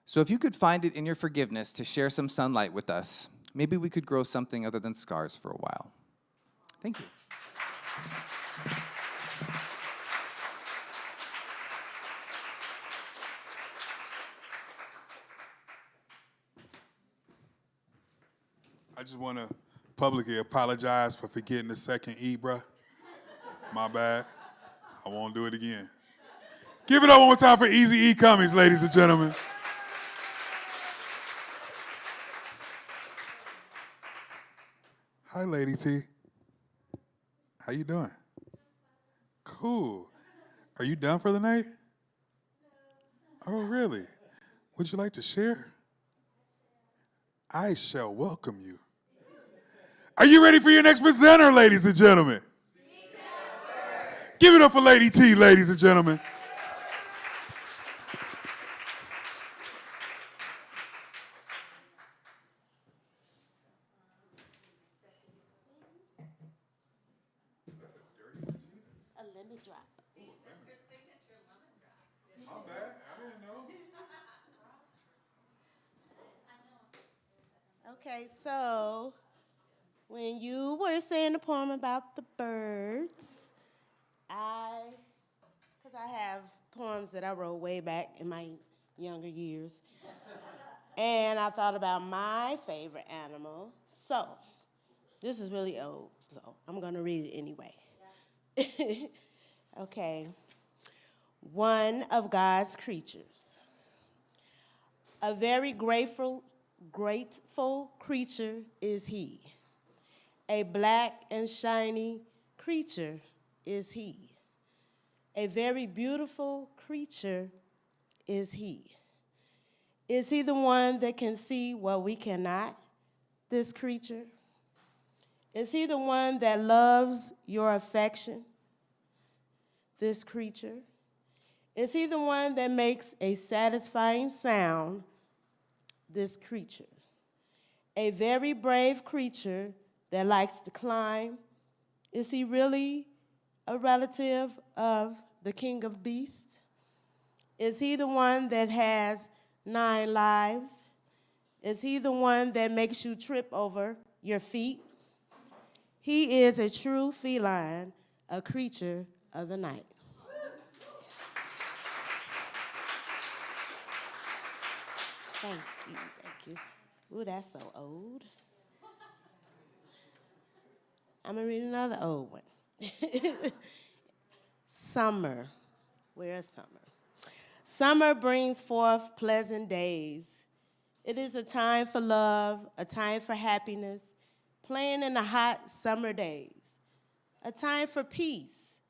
So if you could find it in your forgiveness to share some sunlight with us, maybe we could grow something other than scars for a while. Thank you. I just want to publicly apologize for forgetting the second E, bruh. My bad. I won't do it again. Give it up one more time for Easy E Cummings, ladies and gentlemen. Hi, Lady T. How you doing? Cool. Are you done for the night? Oh, really? Would you like to share? I shall welcome you. Are you ready for your next presenter, ladies and gentlemen? Give it up for Lady T, ladies and gentlemen. A lemon drop. My bad, I didn't know. Okay, so when you were saying the poem about the birds, because I have poems that I wrote way back in my younger years, and I thought about my favorite animal. So this is really old, so I'm going to read it anyway. Okay. One of God's creatures. A very grateful creature is he. A black and shiny creature is he. A very beautiful creature is he. Is he the one that can see what we cannot, this creature? Is he the one that loves your affection, this creature? Is he the one that makes a satisfying sound, this creature? A very brave creature that likes to climb. Is he really a relative of the king of beasts? Is he the one that has 9 lives? Is he the one that makes you trip over your feet? He is a true feline, a creature of the night. Thank you. Ooh, that's so old. I'm gonna read another old one. Summer. Where is summer? Summer brings forth pleasant days. It is a time for love, a time for happiness, playing in the hot summer days, a time for peace.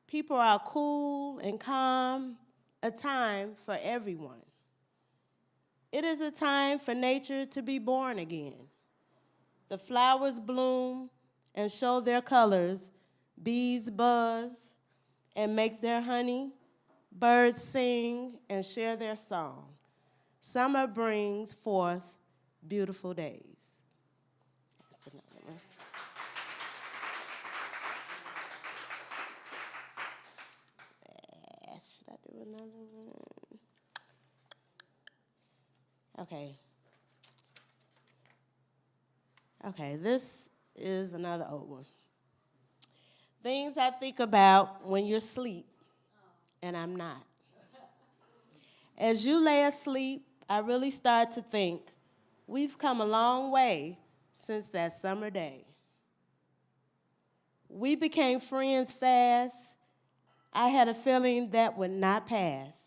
People are cool and calm, a time for everyone. It is a time for nature to be born again. The flowers bloom and show their colors, bees buzz and make their honey, birds sing and share their song. Summer brings forth beautiful days. That's another one. Should I do another one? Okay, this is another old one. Things I think about when you're asleep and I'm not. As you lay asleep, I really start to think we've come a long way since that summer day. We became friends fast. I had a feeling that would not pass.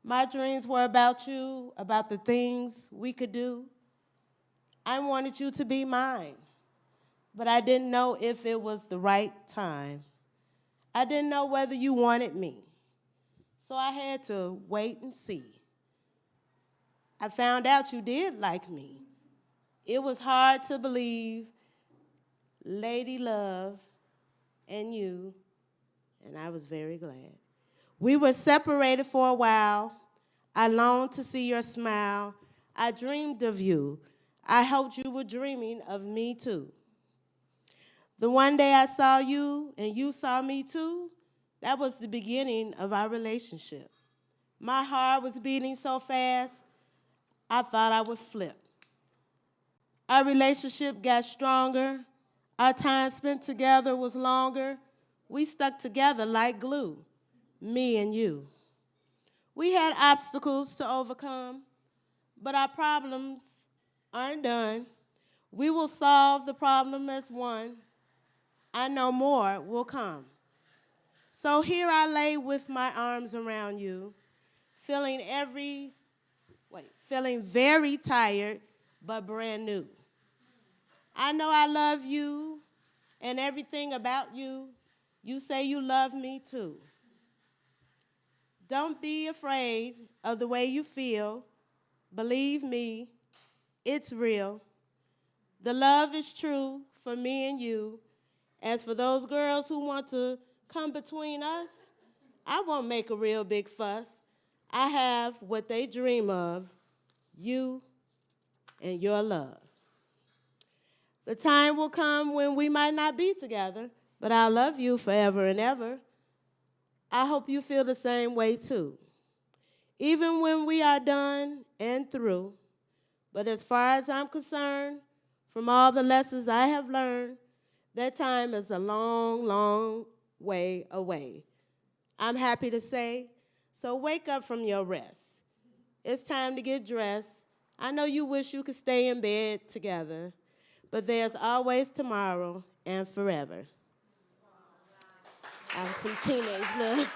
My dreams were about you, about the things we could do. I wanted you to be mine, but I didn't know if it was the right time. I didn't know whether you wanted me, so I had to wait and see. I found out you did like me. It was hard to believe, Lady Love and you, and I was very glad. We were separated for a while. I longed to see your smile. I dreamed of you. I hoped you were dreaming of me too. The one day I saw you and you saw me too, that was the beginning of our relationship. My heart was beating so fast, I thought I would flip. Our relationship got stronger. Our time spent together was longer. We stuck together like glue, me and you. We had obstacles to overcome, but our problems aren't done. We will solve the problem as one. I know more will come. So here I lay with my arms around you, feeling very tired, but brand new. I know I love you and everything about you. You say you love me too. Don't be afraid of the way you feel. Believe me, it's real. The love is true for me and you. As for those girls who want to come between us, I won't make a real big fuss. I have what they dream of, you and your love. The time will come when we might not be together, but I love you forever and ever. I hope you feel the same way too. Even when we are done and through. But as far as I'm concerned, from all the lessons I have learned, that time is a long, long way away. I'm happy to say, so wake up from your rest. It's time to get dressed. I know you wish you could stay in bed together, but there's always tomorrow and forever. I have some teenage love.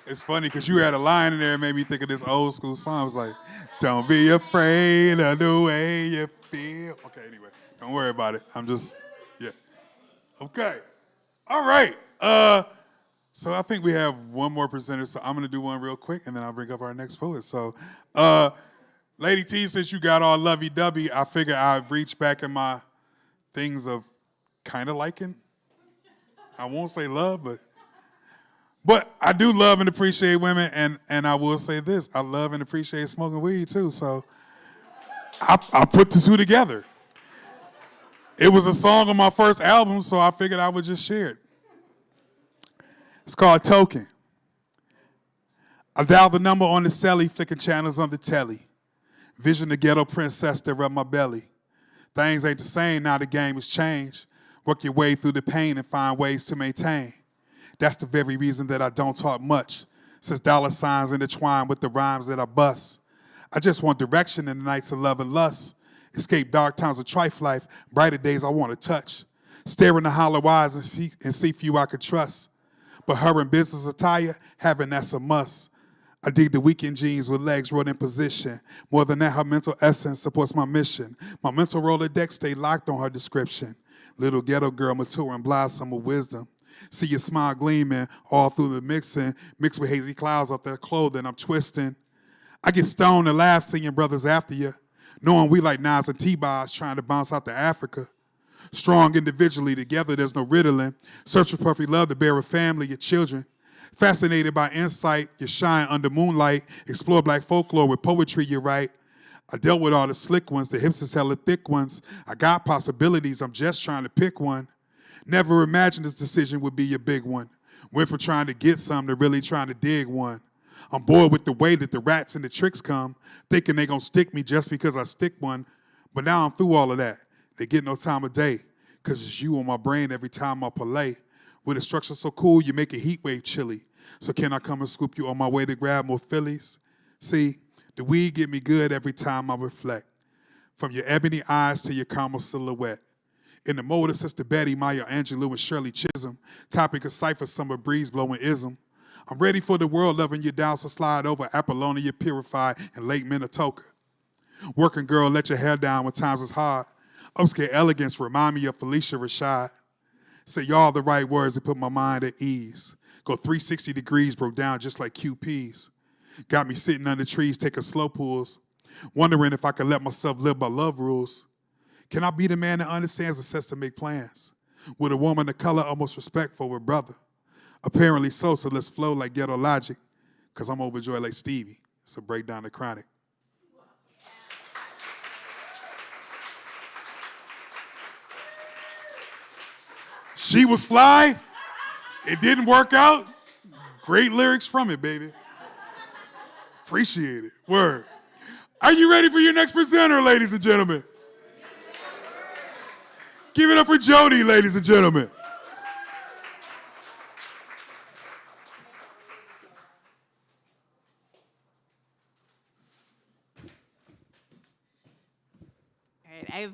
It's funny because you had a line in there that made me think of this old school song. It was like, don't be afraid of the way you feel. Okay, anyway, don't worry about it. I'm just, yeah. Okay. All right. So I think we have one more presenter, so I'm going to do one real quick, and then I'll bring up our next poet. So, Lady T, since you got all lovey-dovey, I figured I'd reach back in my things of kind of liking. I won't say love, but I do love and appreciate women, and I will say this, I love and appreciate smoking weed too, so I put the two together. It was a song on my first album, so I figured I would just share it. It's called Token. I dialed the number on the celly, flicking channels on the telly. Vision the ghetto princess that rub my belly. Things ain't the same, now the game has changed. Work your way through the pain and find ways to maintain. That's the very reason that I don't talk much, since dollar signs intertwine with the rhymes that I bust. I just want direction in the nights of love and lust. Escape dark times of trife life, brighter days I want to touch. Stare in the hollow eyes and see few I could trust. But her in business attire, having that's a must. I dig the weekend jeans with legs rolled in position. More than that, her mental essence supports my mission. My mental Rolodex stay locked on her description. Little ghetto girl, mature and blossom of wisdom. See your smile gleaming all through the mixing, mixed with hazy clouds off that clothing I'm twisting. I get stoned and laugh seeing brothers after you, knowing we like Nas and T-Boz trying to bounce out to Africa. Strong individually, together there's no riddling. Search for perfect love to bear a family, your children. Fascinated by insight, you shine under moonlight. Explore black folklore with poetry you write. I dealt with all the slick ones, the hips is hella thick ones. I got possibilities, I'm just trying to pick one. Never imagined this decision would be your big one. Went from trying to get some to really trying to dig one. I'm bored with the way that the rats and the tricks come, thinking they gonna stick me just because I stick one. But now I'm through all of that. They get no time of day, cause it's you on my brain every time I play. With a structure so cool, you make a heat wave chilly. So can I come and scoop you on my way to grab more Phillies? See, the weed get me good every time I reflect. From your ebony eyes to your caramel silhouette. In the mold of Sister Betty, Maya Angelou, and Shirley Chisholm, topic of cipher, summer breeze blowing ism. I'm ready for the world, loving you down, so slide over Apollonia Purified and Lake Minnetonka. Working girl, let your hair down when times is hard. Upscale elegance remind me of Felicia Rashad. Say y'all the right words to put my mind at ease. Go 360 degrees, broke down just like QPs. Got me sitting under trees, taking slow pulls. Wondering if I could let myself live by love rules. Can I be the man that understands the sets to make plans? With a woman of color, almost respectful with brother. Apparently so let's flow like ghetto logic. Cause I'm overjoyed like Stevie. So break down the chronic. She was fly. It didn't work out. Great lyrics from it, baby. Appreciate it. Word. Are you ready for your next presenter, ladies and gentlemen? Give it up for Jody, ladies and gentlemen. All right, I have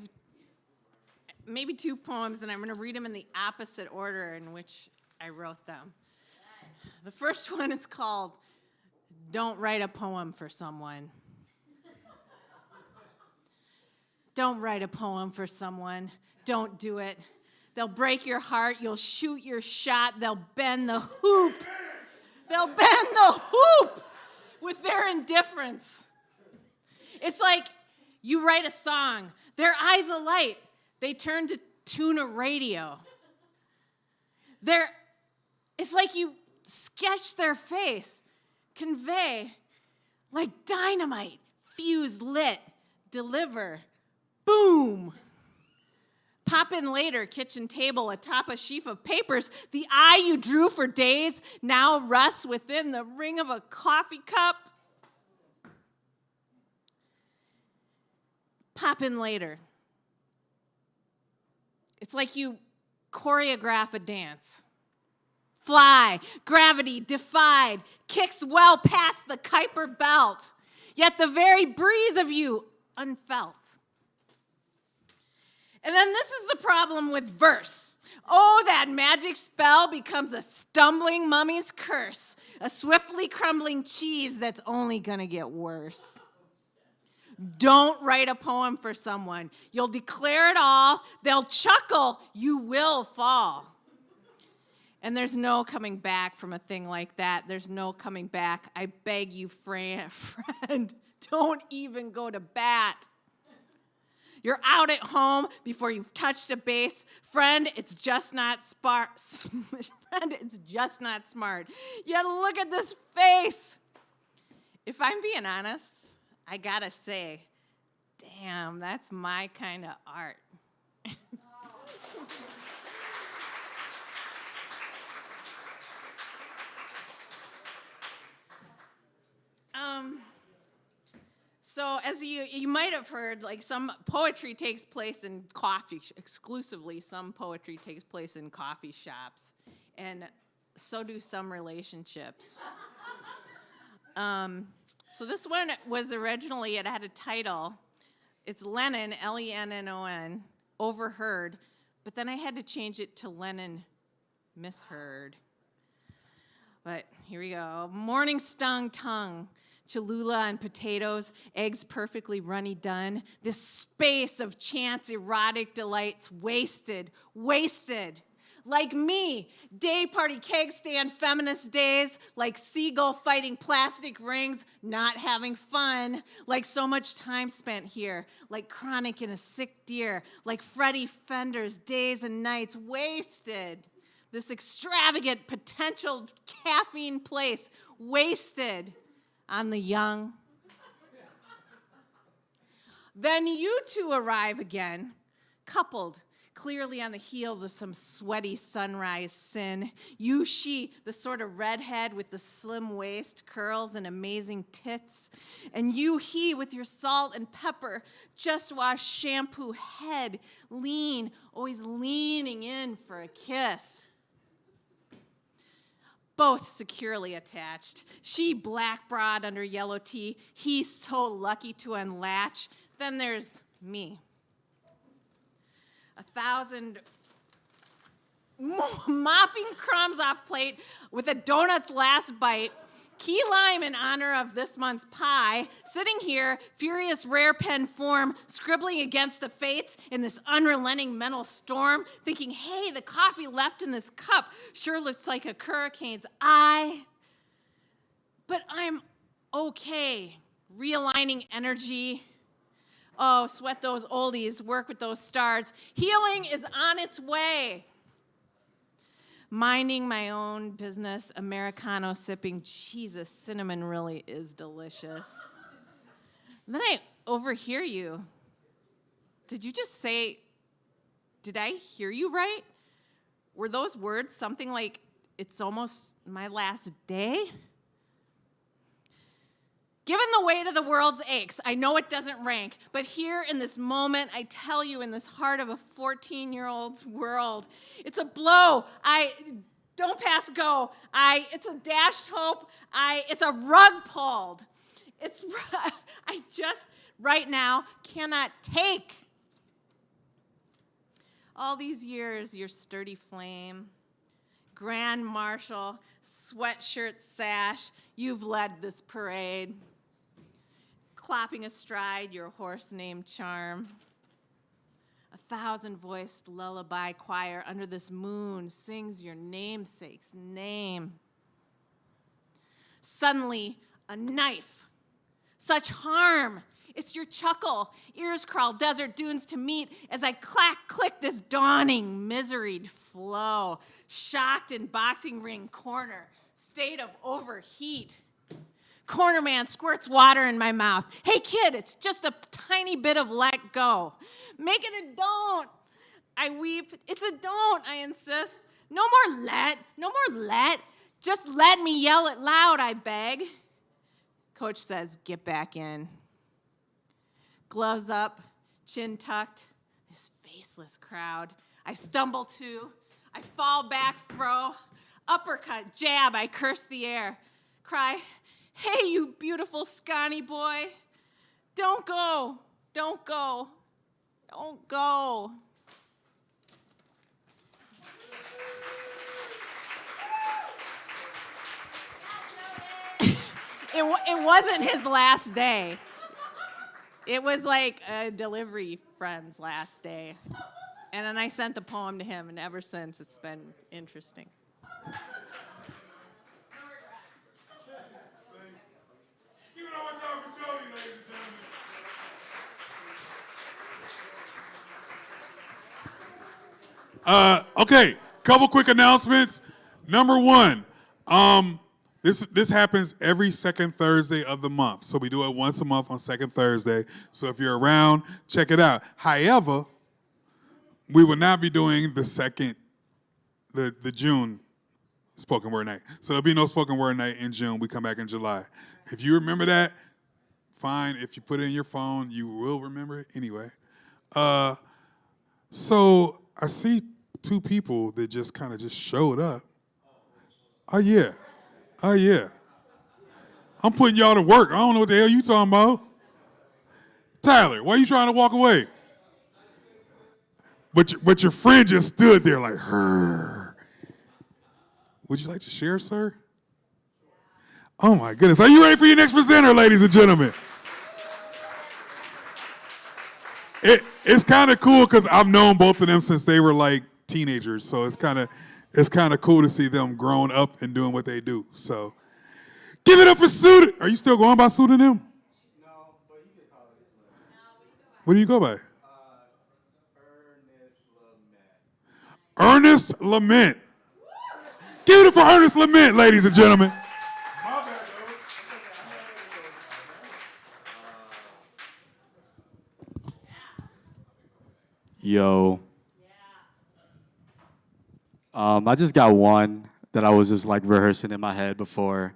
maybe 2 poems, and I'm going to read them in the opposite order in which I wrote them. The first one is called Don't Write a Poem for Someone. Don't write a poem for someone. Don't do it. They'll break your heart. You'll shoot your shot. They'll bend the hoop. They'll bend the hoop with their indifference. It's like you write a song. Their eyes alight. They turn to tune a radio. It's like you sketch their face, convey like dynamite, fuse lit, deliver, boom. Pop in later, kitchen table atop a sheaf of papers. The eye you drew for days now rusts within the ring of a coffee cup. Pop in later. It's like you choreograph a dance. Fly, gravity defied, kicks well past the Kuiper belt, yet the very breeze of you unfelt. And then this is the problem with verse. Oh, that magic spell becomes a stumbling mummy's curse, a swiftly crumbling cheese that's only gonna get worse. Don't write a poem for someone. You'll declare it all. They'll chuckle. You will fall. And there's no coming back from a thing like that. There's no coming back. I beg you, friend, don't even go to bat. You're out at home before you've touched a base. Friend, it's just not smart. Friend, it's just not smart. Yet look at this face. If I'm being honest, I gotta say, damn, that's my kind of art. So as you might have heard, like some poetry takes place in exclusively some poetry takes place in coffee shops, and so do some relationships. So this one was originally, it had a title. It's Lennon, Lennon, overheard, but then I had to change it to Lennon misheard. But here we go. Morning stung tongue, Cholula and potatoes, eggs perfectly runny done. This space of chance erotic delights wasted. Like me, day party keg stand feminist days, like seagull fighting plastic rings, not having fun, like so much time spent here, like chronic in a sick deer, like Freddie Fender's days and nights wasted. This extravagant potential caffeine place wasted on the young. Then you two arrive again, coupled, clearly on the heels of some sweaty sunrise sin. You, she, the sort of redhead with the slim waist, curls, and amazing tits. And you, he, with your salt and pepper, just washed shampoo head, lean, always leaning in for a kiss. Both securely attached. She black broad under yellow tee. He so lucky to unlatch. Then there's me. 1,000 mopping crumbs off plate with a donut's last bite. Key lime in honor of this month's pie. Sitting here, furious rare pen form, scribbling against the fates in this unrelenting mental storm, thinking, hey, the coffee left in this cup sure looks like a hurricane's eye. But I'm okay. Realigning energy. Oh, sweat those oldies, work with those stars. Healing is on its way. Minding my own business, Americano sipping. Jesus, cinnamon really is delicious. Then I overhear you. Did you just say, did I hear you right? Were those words something like, it's almost my last day? Given the weight of the world's aches, I know it doesn't rank, but here in this moment, I tell you, in this heart of a 14-year-old's world, it's a blow. Don't pass go. It's a dashed hope. It's a rug pulled. I just, right now, cannot take. All these years, your sturdy flame, grand marshal, sweatshirt sash, you've led this parade. Clapping astride your horse named Charm. 1,000-voiced lullaby choir under this moon sings your namesake's name. Suddenly, a knife. Such harm. It's your chuckle. Ears crawl desert dunes to meet as I click this dawning miseried flow. Shocked in boxing ring corner, state of overheat. Corner man squirts water in my mouth. Hey kid, it's just a tiny bit of let go. Make it a don't. I weep. It's a don't, I insist. No more let. Just let me yell it loud, I beg. Coach says, get back in. Gloves up, chin tucked. This faceless crowd. I stumble to. I fall back, throw. Uppercut, jab, I curse the air. Cry, hey, you beautiful scrawny boy. Don't go. Don't go. Don't go. It wasn't his last day. It was like a delivery friend's last day. And then I sent the poem to him, and ever since it's been interesting. Give it one time for Jody, ladies and gentlemen. Okay, couple quick announcements. Number one, this happens every second Thursday of the month. So we do it once a month on second Thursday. So if you're around, check it out. However, we will not be doing the June spoken word night. So there'll be no spoken word night in June. We come back in July. If you remember that, fine. If you put it in your phone, you will remember it anyway. So I see two people that just kind of just showed up. Oh, yeah. I'm putting y'all to work. I don't know what the hell you talking about. Tyler, why are you trying to walk away? But your friend just stood there like, her. Would you like to share, sir? Oh, my goodness. Are you ready for your next presenter, ladies and gentlemen? It's kind of cool because I've known both of them since they were like teenagers. So it's kind of cool to see them growing up and doing what they do. So give it up for Pseudonym. Are you still going by pseudonym? No, but you can call it. What do you go by? Ernest Lament. Ernest Lament. Give it up for Ernest Lament, ladies and gentlemen. Yo. I just got one that I was just like rehearsing in my head before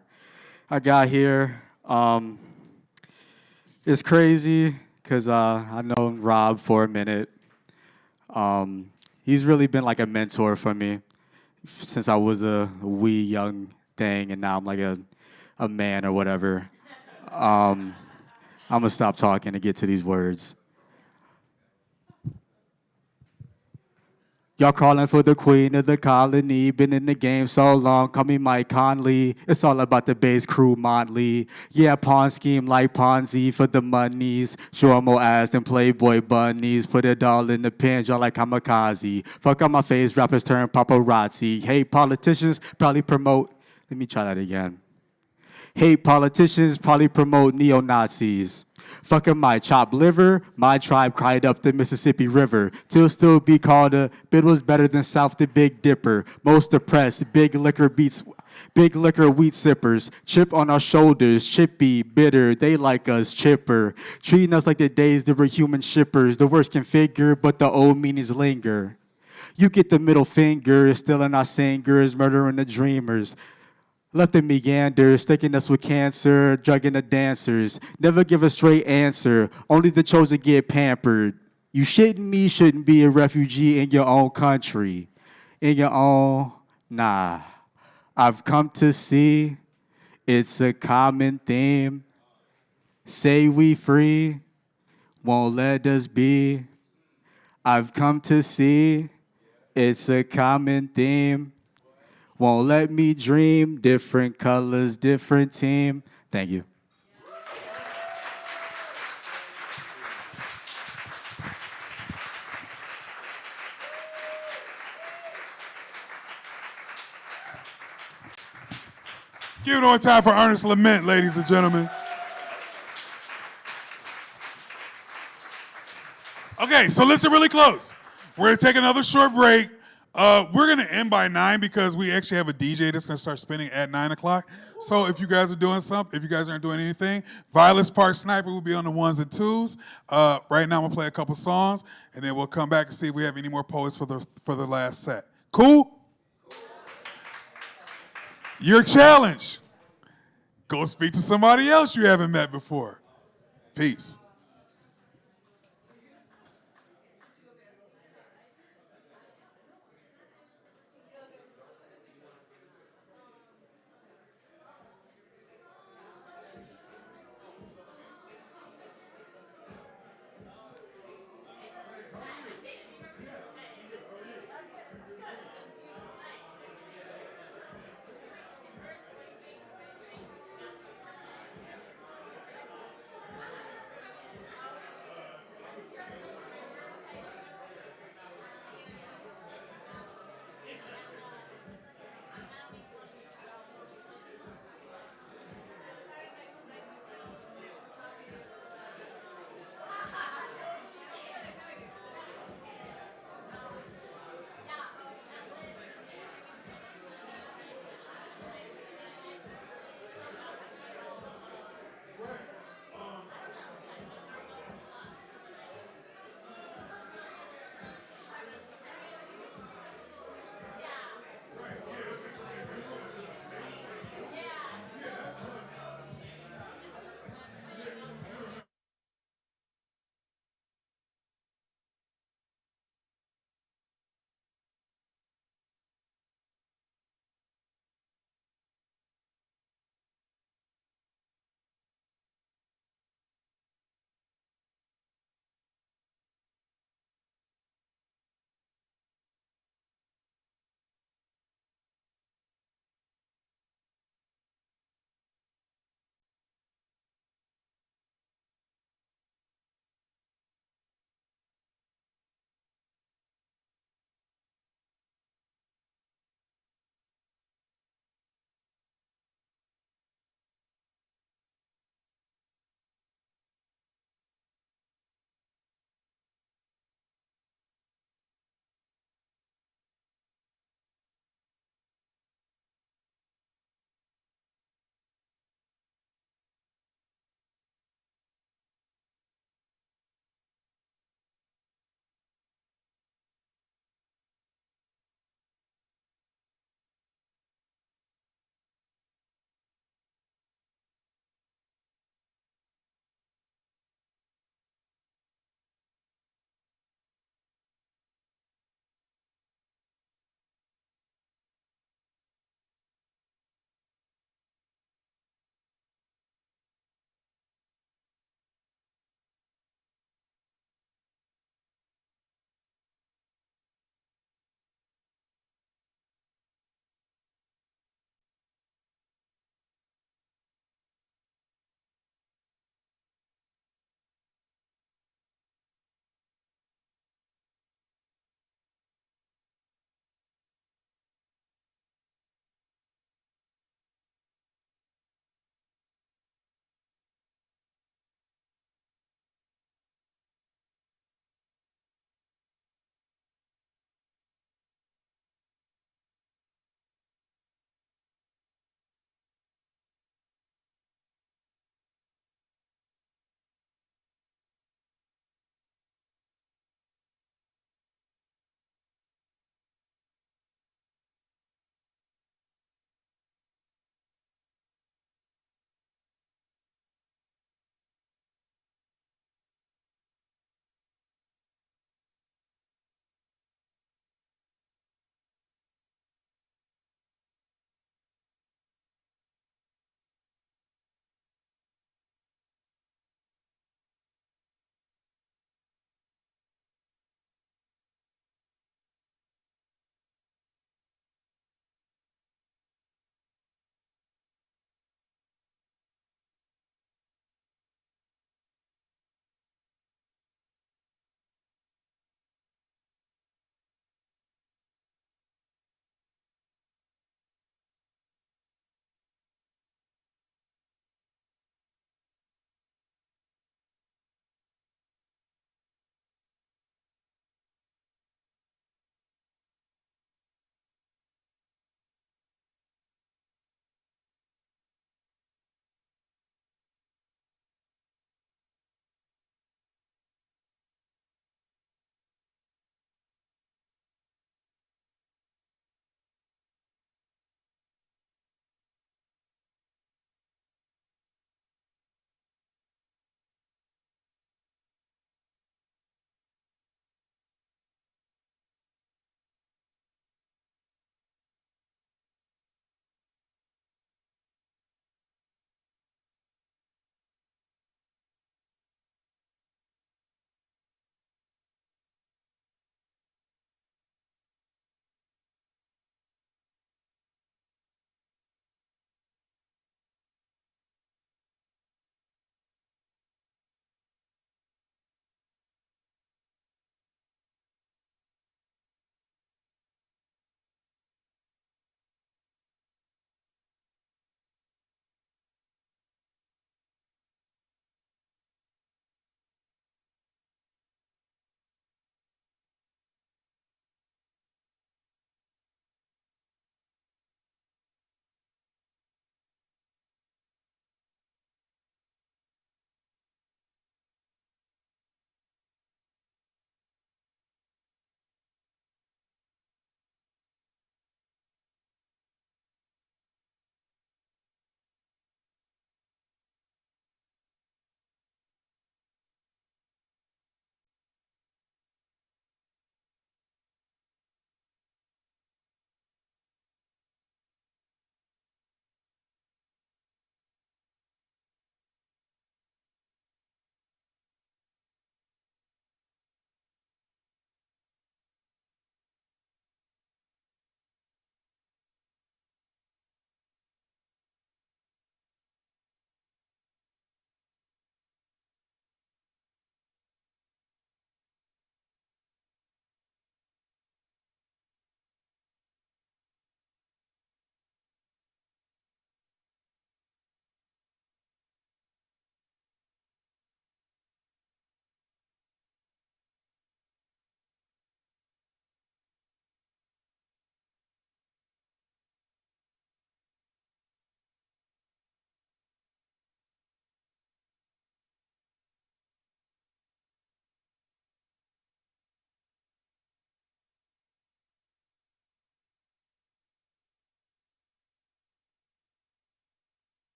I got here. It's crazy because I know Rob for a minute. He's really been like a mentor for me since I was a wee young thing, and now I'm like a man or whatever. I'm gonna stop talking to get to these words. Y'all crawling for the queen of the colony. Been in the game so long, call me Mike Conley. It's all about the base crew, Motley. Yeah, pawn scheme like Ponzi for the monies. Show more ass than Playboy bunnies. Put it all in the pen, y'all like kamikaze. Fuck on my face, rappers turn paparazzi. Hey, politicians probably promote. Let me try that again. Hate politicians probably promote neo-Nazis. Fucking my chopped liver, my tribe cried up the Mississippi River. Till still be called a bit was better than South the Big Dipper. Most depressed, big liquor wheat sippers. Chip on our shoulders, chippy, bitter, they like us chipper. Treating us like the days they were human shippers. The words can figure, but the old meanings linger. You get the middle finger, stealing our singers, murdering the dreamers. Left the meanders, sticking us with cancer, drugging the dancers. Never give a straight answer, only the chosen get pampered. You shouldn't be a refugee in your own country. In your own, nah. I've come to see it's a common theme. Say we free, won't let us be. I've come to see it's a common theme. Won't let me dream, different colors, different team. Thank you. Give it on time for Ernest Lament, ladies and gentlemen. Okay, so listen really close. We're gonna take another short break. We're gonna end by 9 because we actually have a DJ that's gonna start spinning at 9 o'clock. So if you guys are doing something, if you guys aren't doing anything, Violet's Park Sniper will be on the 1s and 2s. Right now I'm gonna play a couple songs, and then we'll come back and see if we have any more poets for the last set. Cool? Your challenge. Go speak to somebody else you haven't met before. Peace.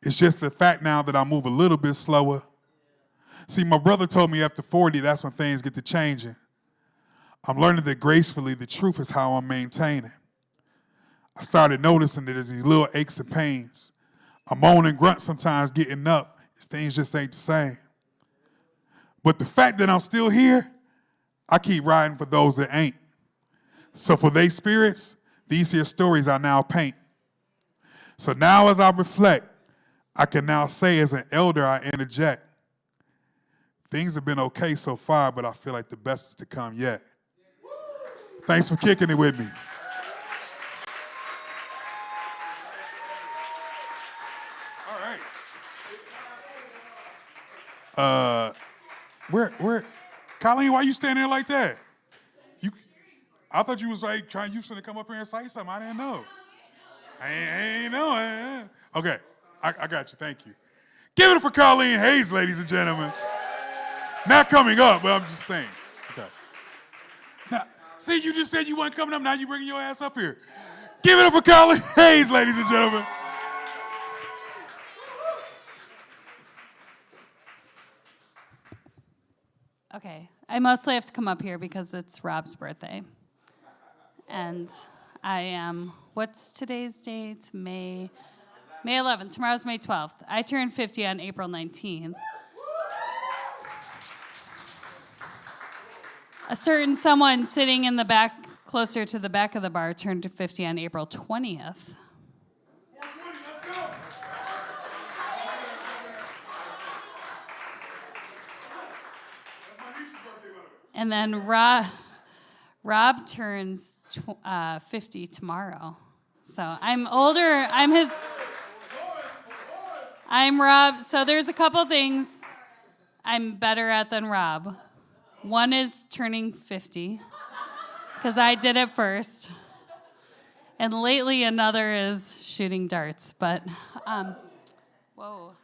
It's just the fact now that I move a little bit slower. See, my brother told me after 40, that's when things get to changing. I'm learning that gracefully, the truth is how I'm maintaining. I started noticing that there's these little aches and pains. I moan and grunt sometimes getting up. Things just ain't the same. But the fact that I'm still here, I keep riding for those that ain't. So for they spirits, these here stories I now paint. So now as I reflect, I can now say as an elder, I interject. Things have been okay so far, but I feel like the best is to come yet. Thanks for kicking it with me. All right. Where, Colleen, why you standing there like that? I thought you was like trying to come up here and say something. I didn't know. I ain't know. Okay, I got you. Thank you. Give it up for Colleen Hayes, ladies and gentlemen. Not coming up, but I'm just saying. Okay. Now, see, you just said you weren't coming up. Now you bringing your ass up here. Give it up for Colleen Hayes, ladies and gentlemen. Okay, I mostly have to come up here because it's Rob's birthday. And I am, what's today's date? May 11th. Tomorrow's May 12th. I turned 50 on April 19th. A certain someone sitting in the back, closer to the back of the bar, turned 50 on April 20th. And then Rob turns 50 tomorrow. So I'm older. I'm Rob. So there's a couple things I'm better at than Rob. One is turning 50, because I did it first. And lately another is shooting darts. But, whoa.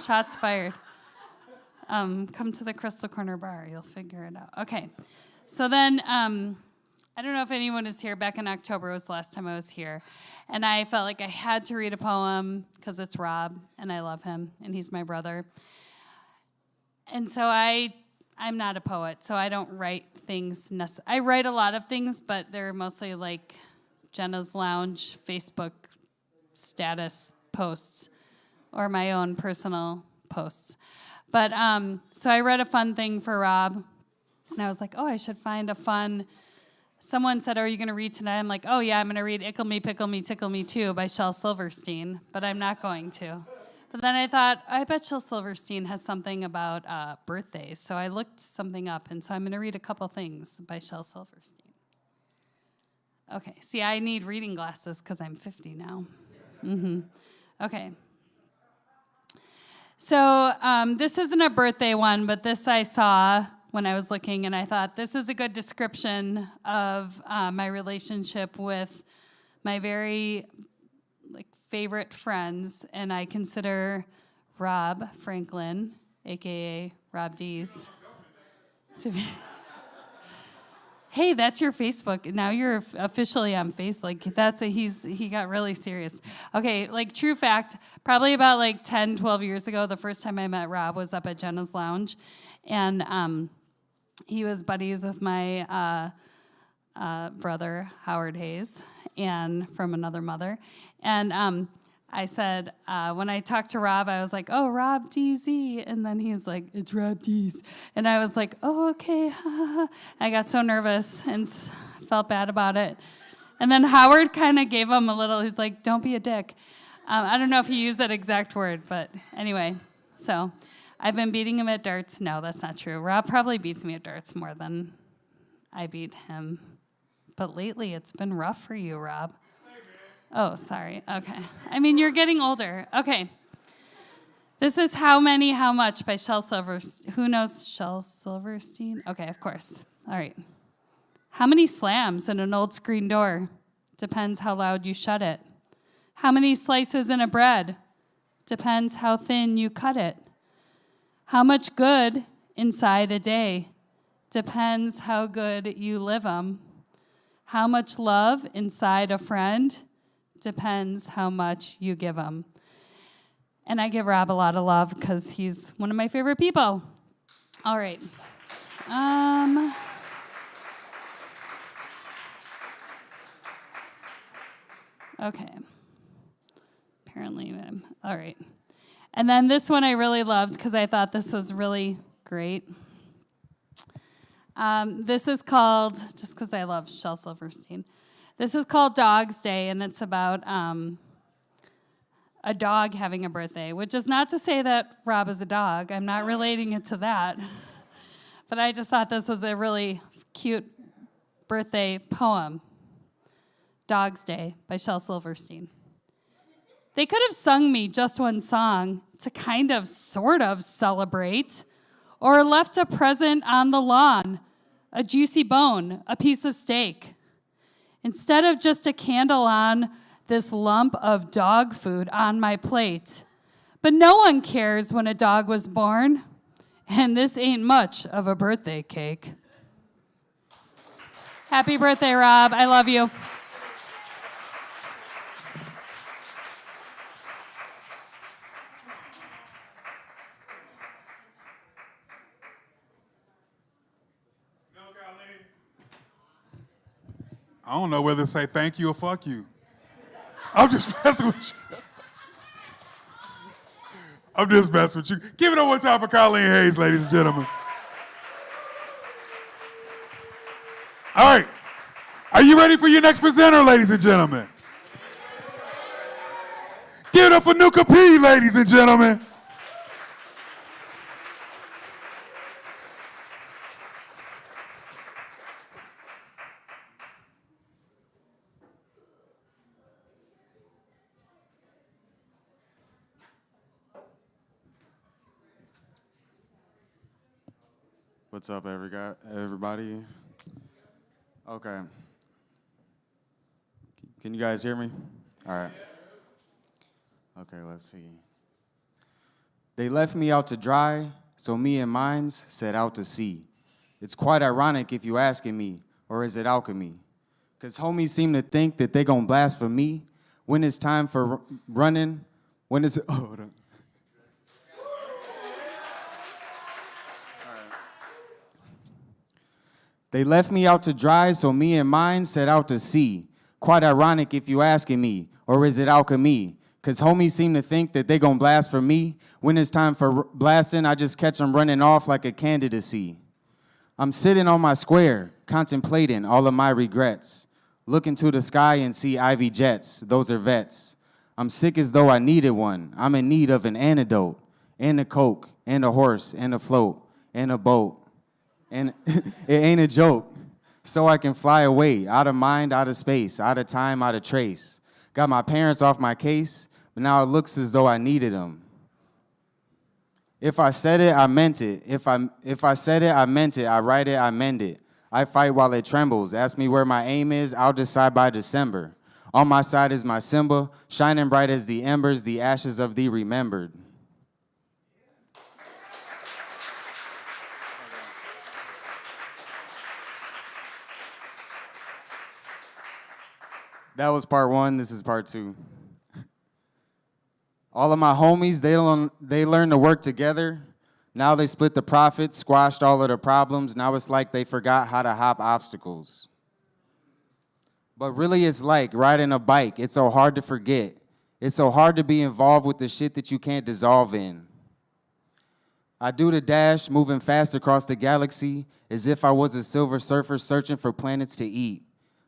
Shots fired. Come to the Crystal Corner Bar. You'll figure it out. Okay. So then, I don't know if anyone is here. Back in October was the last time I was here. And I felt like I had to read a poem because it's Rob, and I love him, and he's my brother. And so I'm not a poet, so I don't write things. I write a lot of things, but they're mostly like Jenna's Lounge Facebook status posts or my own personal posts. But so I read a fun thing for Rob, and I was like, oh, I should find a fun. Someone said, are you going to read tonight? I'm like, oh, yeah, I'm going to read Ickle Me, Pickle Me, Tickle Me Too by Shel Silverstein, but I'm not going to. But then I thought, I bet Shel Silverstein has something about birthdays, so I looked something up, and so I'm going to read a couple things by Shel Silverstein. Okay, see, I need reading glasses because I'm 50 now. Okay. So this isn't a birthday one, but this I saw when I was looking, and I thought this is a good description of my relationship with my very favorite friends, and I consider Rob Franklin, aka Rob Dees, to be. Hey, that's your Facebook. Now you're officially on Facebook. He got really serious. Okay, true fact, probably about 10, 12 years ago, the first time I met Rob was up at Jenna's Lounge. And he was buddies with my brother, Howard Hayes, and from another mother. And I said, when I talked to Rob, I was like, oh, Rob DZ. And then he's like, it's Rob D's. And I was like, oh, okay. I got so nervous and felt bad about it. And then Howard kind of gave him a little, he's like, don't be a dick. I don't know if he used that exact word, but anyway. So I've been beating him at darts. No, that's not true. Rob probably beats me at darts more than I beat him. But lately it's been rough for you, Rob. Oh, sorry. Okay. I mean, you're getting older. Okay. This is How Many, How Much by Shel Silverstein. Who knows Shel Silverstein? Okay, of course. All right. How many slams in an old screen door? Depends how loud you shut it. How many slices in a bread? Depends how thin you cut it. How much good inside a day? Depends how good you live 'em. How much love inside a friend? depends how much you give him. And I give Rob a lot of love because he's one of my favorite people. All right. Okay. Apparently, all right. And then this one I really loved because I thought this was really great. This is called, just because I love Shel Silverstein, this is called Dog's Day, and it's about a dog having a birthday, which is not to say that Rob is a dog. I'm not relating it to that. But I just thought this was a really cute birthday poem. Dog's Day by Shel Silverstein. They could have sung me just one song to kind of, sort of celebrate, or left a present on the lawn, a juicy bone, a piece of steak. Instead of just a candle on this lump of dog food on my plate. But no one cares when a dog was born, and this ain't much of a birthday cake. Happy birthday, Rob. I love you. I don't know whether to say thank you or fuck you. I'm just messing with you. I'm just messing with you. Give it up one time for Colleen Hayes, ladies and gentlemen. All right. Are you ready for your next presenter, ladies and gentlemen? Give it up for Nuka P, ladies and gentlemen. What's up, everybody? Okay. Can you guys hear me? All right. Okay, let's see. They left me out to dry, so me and mines set out to sea. It's quite ironic if you asking me, or is it alchemy? Because homies seem to think that they gonna blast for me when it's time for running, when it's, oh, hold on. They left me out to dry, so me and mine set out to sea. Quite ironic if you asking me, or is it alchemy? Because homies seem to think that they gon' blast for me. When it's time for blasting, I just catch them running off like a candidacy. I'm sitting on my square, contemplating all of my regrets. Looking to the sky and see Ivy jets, those are vets. I'm sick as though I needed one. I'm in need of an antidote, and a Coke, and a horse, and a float, and a boat. And it ain't a joke. So I can fly away, out of mind, out of space, out of time, out of trace. Got my parents off my case, but now it looks as though I needed them. If I said it, I meant it. If I said it, I meant it. I write it, I mend it. I fight while it trembles. Ask me where my aim is, I'll decide by December. On my side is my Simba, shining bright as the embers, the ashes of thee remembered. That was part one. This is part two. All of my homies, they learned to work together. Now they split the profits, squashed all of the problems. Now it's like they forgot how to hop obstacles. But really it's like riding a bike. It's so hard to forget. It's so hard to be involved with the shit that you can't dissolve in. I do the dash, moving fast across the galaxy, as if I was a silver surfer searching for planets to eat.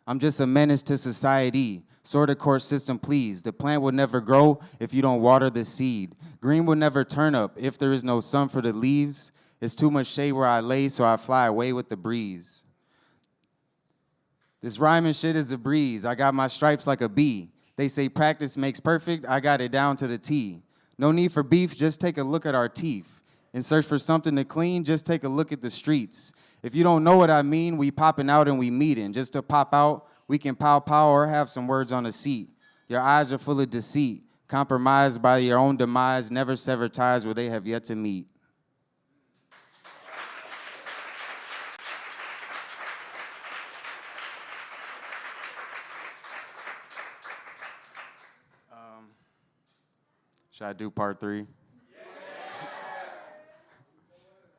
I'm just a menace to society. Sort of court system, please. The plant will never grow if you don't water the seed. Green will never turn up if there is no sun for the leaves. It's too much shade where I lay, so I fly away with the breeze. This rhyming shit is a breeze. I got my stripes like a bee. They say practice makes perfect. I got it down to the T. No need for beef, just take a look at our teeth. In search for something to clean, just take a look at the streets. If you don't know what I mean, we popping out and we meeting. Just to pop out, we can pow or have some words on a seat. Your eyes are full of deceit, compromised by your own demise, never sever ties where they have yet to meet. Should I do part 3?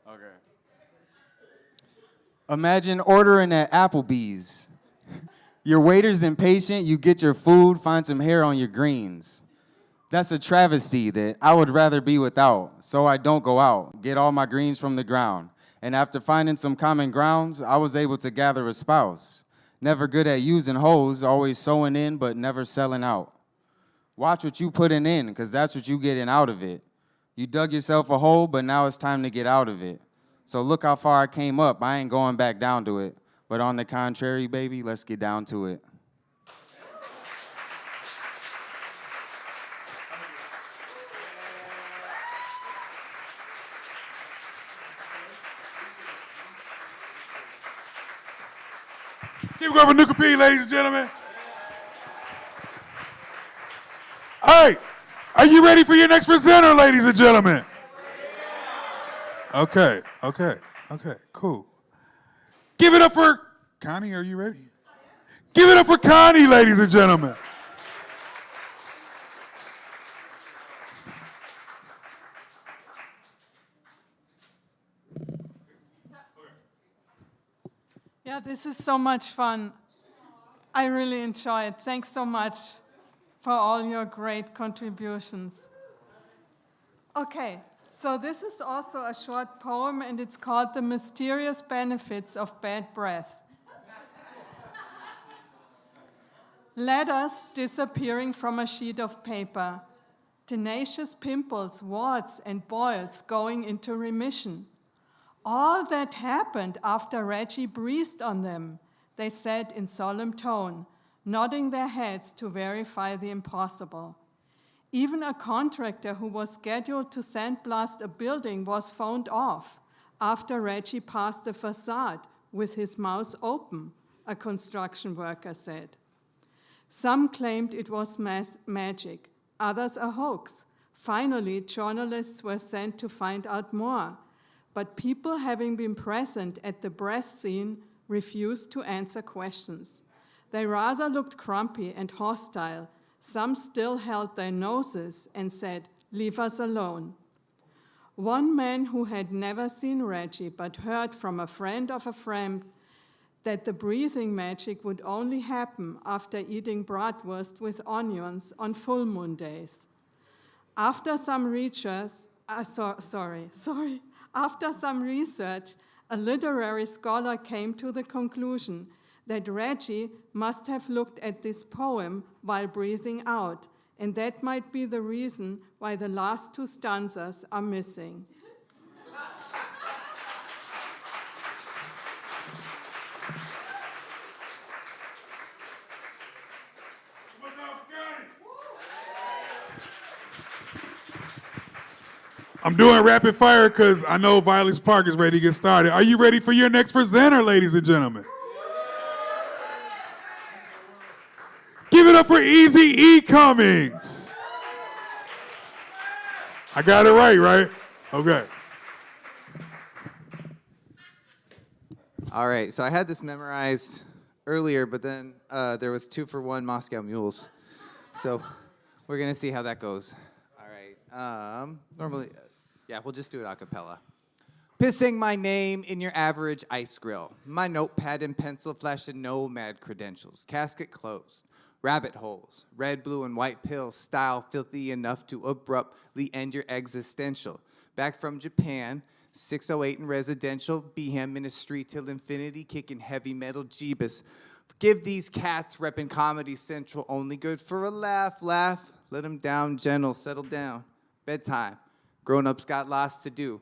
Okay. Imagine ordering at Applebee's. Your waiter's impatient, you get your food, find some hair on your greens. That's a travesty that I would rather be without, so I don't go out, get all my greens from the ground. And after finding some common grounds, I was able to gather a spouse. Never good at using hoes, always sewing in but never selling out. Watch what you putting in, because that's what you getting out of it. You dug yourself a hole, but now it's time to get out of it. So look how far I came up, I ain't going back down to it. But on the contrary, baby, let's get down to it. Keep going for Nuka P, ladies and gentlemen. Hey, are you ready for your next presenter, ladies and gentlemen? Okay, cool. Give it up for Connie, are you ready? Give it up for Connie, ladies and gentlemen. Yeah, this is so much fun. I really enjoy it. Thanks so much for all your great contributions. Okay, so this is also a short poem, and it's called The Mysterious Benefits of Bad Breath. Letters disappearing from a sheet of paper. Tenacious pimples, warts, and boils going into remission. All that happened after Reggie breathed on them, they said in solemn tone, nodding their heads to verify the impossible. Even a contractor who was scheduled to sandblast a building was phoned off after Reggie passed the facade with his mouth open, a construction worker said. Some claimed it was magic, others a hoax. Finally, journalists were sent to find out more. But people having been present at the breath scene refused to answer questions. They rather looked grumpy and hostile. Some still held their noses and said, "Leave us alone." One man who had never seen Reggie but heard from a friend of a friend that the breathing magic would only happen after eating bratwurst with onions on full moon days. After some research, After some research, a literary scholar came to the conclusion that Reggie must have looked at this poem while breathing out, and that might be the reason why the last two stanzas are missing. I'm doing rapid fire because I know Violet's Park is ready to get started. Are you ready for your next presenter, ladies and gentlemen? Give it up for Easy E. Cummings. I got it right? Okay. All right, so I had this memorized earlier, but then there was 2-for-1 Moscow Mules. So we're gonna see how that goes. All right, normally, yeah, we'll just do it a cappella. Pissing my name in your average ice grill. My notepad and pencil flashing nomad credentials. Casket closed. Rabbit holes. Red, blue, and white pills. Style filthy enough to abruptly end your existential. Back from Japan. 608 in residential. Behem in a street till infinity. Kicking heavy metal jeebus. Give these cats repping Comedy Central. Only good for a laugh. Let them down gentle. Settle down. Bedtime. Grown-ups got lots to do.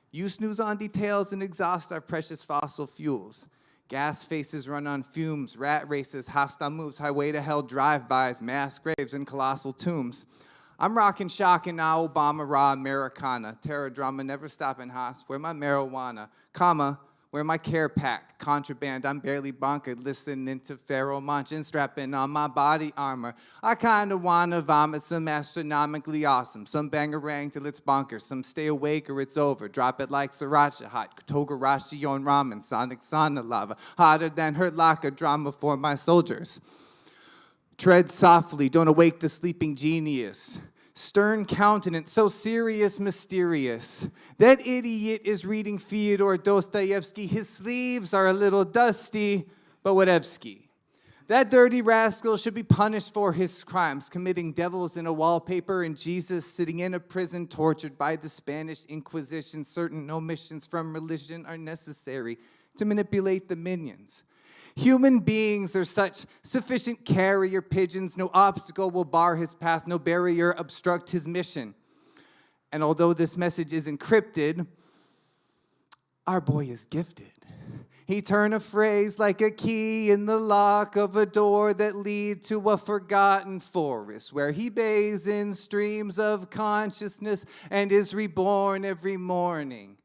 You snooze on details and exhaust our precious fossil fuels. Gas faces run on fumes, rat races, hostile moves, highway to hell drive-bys, mass graves, and colossal tombs. I'm rockin' shockin' now Obama raw Americana. Terror drama never stopping hots. Where my marijuana, comma, where my care pack, contraband, I'm barely bonkered, listening to Pharaoh Munchin, strapping on my body armor. I kinda wanna vomit some astronomically awesome, some bangarang till it's bonkers, some stay awake or it's over, drop it like sriracha hot, togarashi on ramen, sonic sauna lava, hotter than hurt locker drama for my soldiers. Tread softly, don't awake the sleeping genius. Stern countenance, so serious, mysterious. That idiot is reading Fyodor Dostoevsky. His sleeves are a little dusty, but whatevsky. That dirty rascal should be punished for his crimes, committing devils in a wallpaper, and Jesus sitting in a prison tortured by the Spanish Inquisition. Certain omissions from religion are necessary to manipulate the minions. Human beings are such sufficient carrier pigeons. No obstacle will bar his path, no barrier obstruct his mission. And although this message is encrypted, our boy is gifted. He turned a phrase like a key in the lock of a door that lead to a forgotten forest, where he bathes in streams of consciousness and is reborn every morning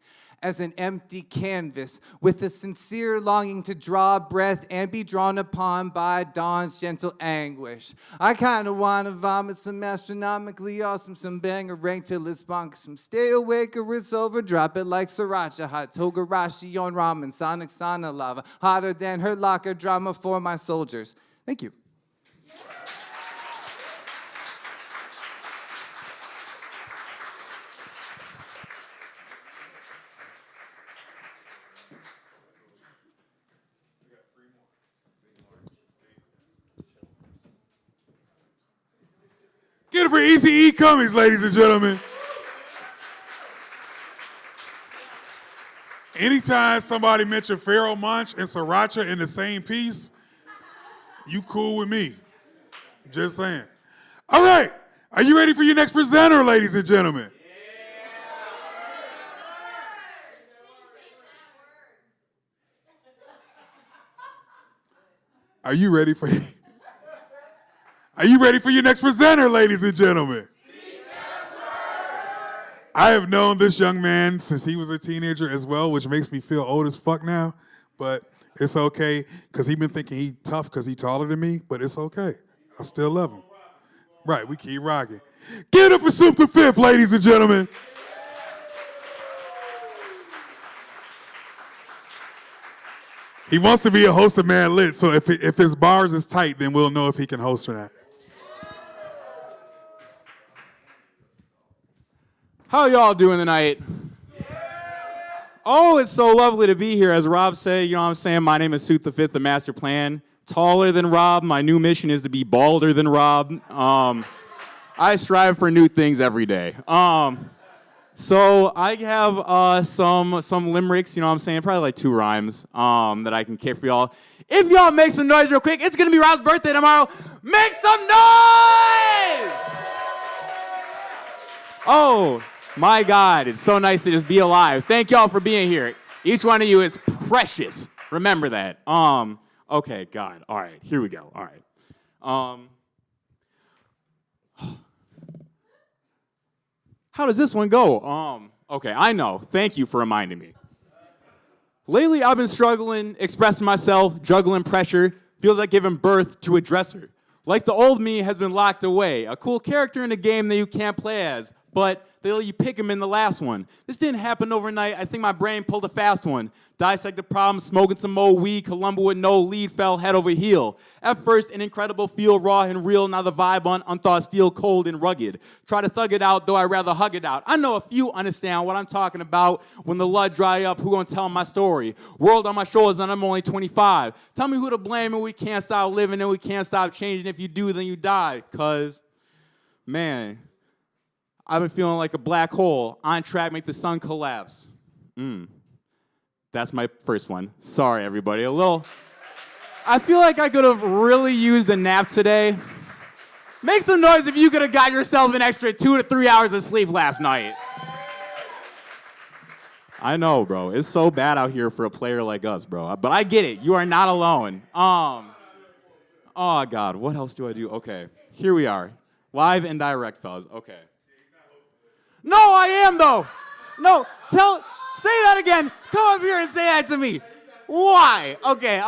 as an empty canvas with a sincere longing to draw breath and be drawn upon by dawn's gentle anguish. I kind of want to vomit some astronomically awesome, some bangarang till it's bonkersome. Stay awake or it's over, drop it like sriracha, hot togarashi on ramen, sonic sauna lava, hotter than her locker drama for my soldiers. Thank you. Get it for Easy E Cummings, ladies and gentlemen. Anytime somebody mentioned Pharaoh Monch and Sriracha in the same piece, you cool with me. Just saying. All right. Are you ready for your next presenter, ladies and gentlemen? Are you ready for your next presenter, ladies and gentlemen? I have known this young man since he was a teenager as well, which makes me feel old as fuck now, but it's okay, because he's been thinking he tough because he taller than me, but it's okay. I still love him. Right, we keep rocking. Give it up for Soup the Fifth, ladies and gentlemen. He wants to be a host of Man Lit, so if his bars is tight, then we'll know if he can host or not. How y'all doing tonight? Oh, it's so lovely to be here. As Rob said, you know what I'm saying? My name is Suit the Fifth, the Master Plan. Taller than Rob. My new mission is to be balder than Rob. I strive for new things every day. So I have some limericks, you know what I'm saying? Probably like 2 rhymes that I can kick for y'all. If y'all make some noise real quick, it's going to be Rob's birthday tomorrow. Make some noise! Oh, my God, it's so nice to just be alive. Thank y'all for being here. Each one of you is precious. Remember that. Okay, God. All right, here we go. All right. How does this one go? Okay, I know. Thank you for reminding me. Lately, I've been struggling, expressing myself, juggling pressure. Feels like giving birth to a dresser. Like the old me has been locked away. A cool character in a game that you can't play as, but they let you pick him in the last one. This didn't happen overnight. I think my brain pulled a fast one. Dissect the problem, smoking some more weed. Columbo with no lead fell head over heel. At first, an incredible feel, raw and real. Now the vibe on unthought steel, cold and rugged. Try to thug it out, though I'd rather hug it out. I know a few understand what I'm talking about. When the blood dry up, who gonna tell my story? World on my shoulders and I'm only 25. Tell me who to blame and we can't stop living and we can't stop changing. If you do, then you die. Cause, man, I've been feeling like a black hole, on track, make the sun collapse. That's my first one. Sorry, everybody. I feel like I could have really used a nap today. Make some noise if you could have got yourself an extra 2 to 3 hours of sleep last night. I know, bro. It's so bad out here for a player like us, bro. But I get it. You are not alone. Oh, God. What else do I do? Okay. Here we are. Live and direct, fellas. Okay. No, I am, though. No, say that again. Come up here and say that to me. Why? Okay,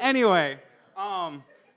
anyway.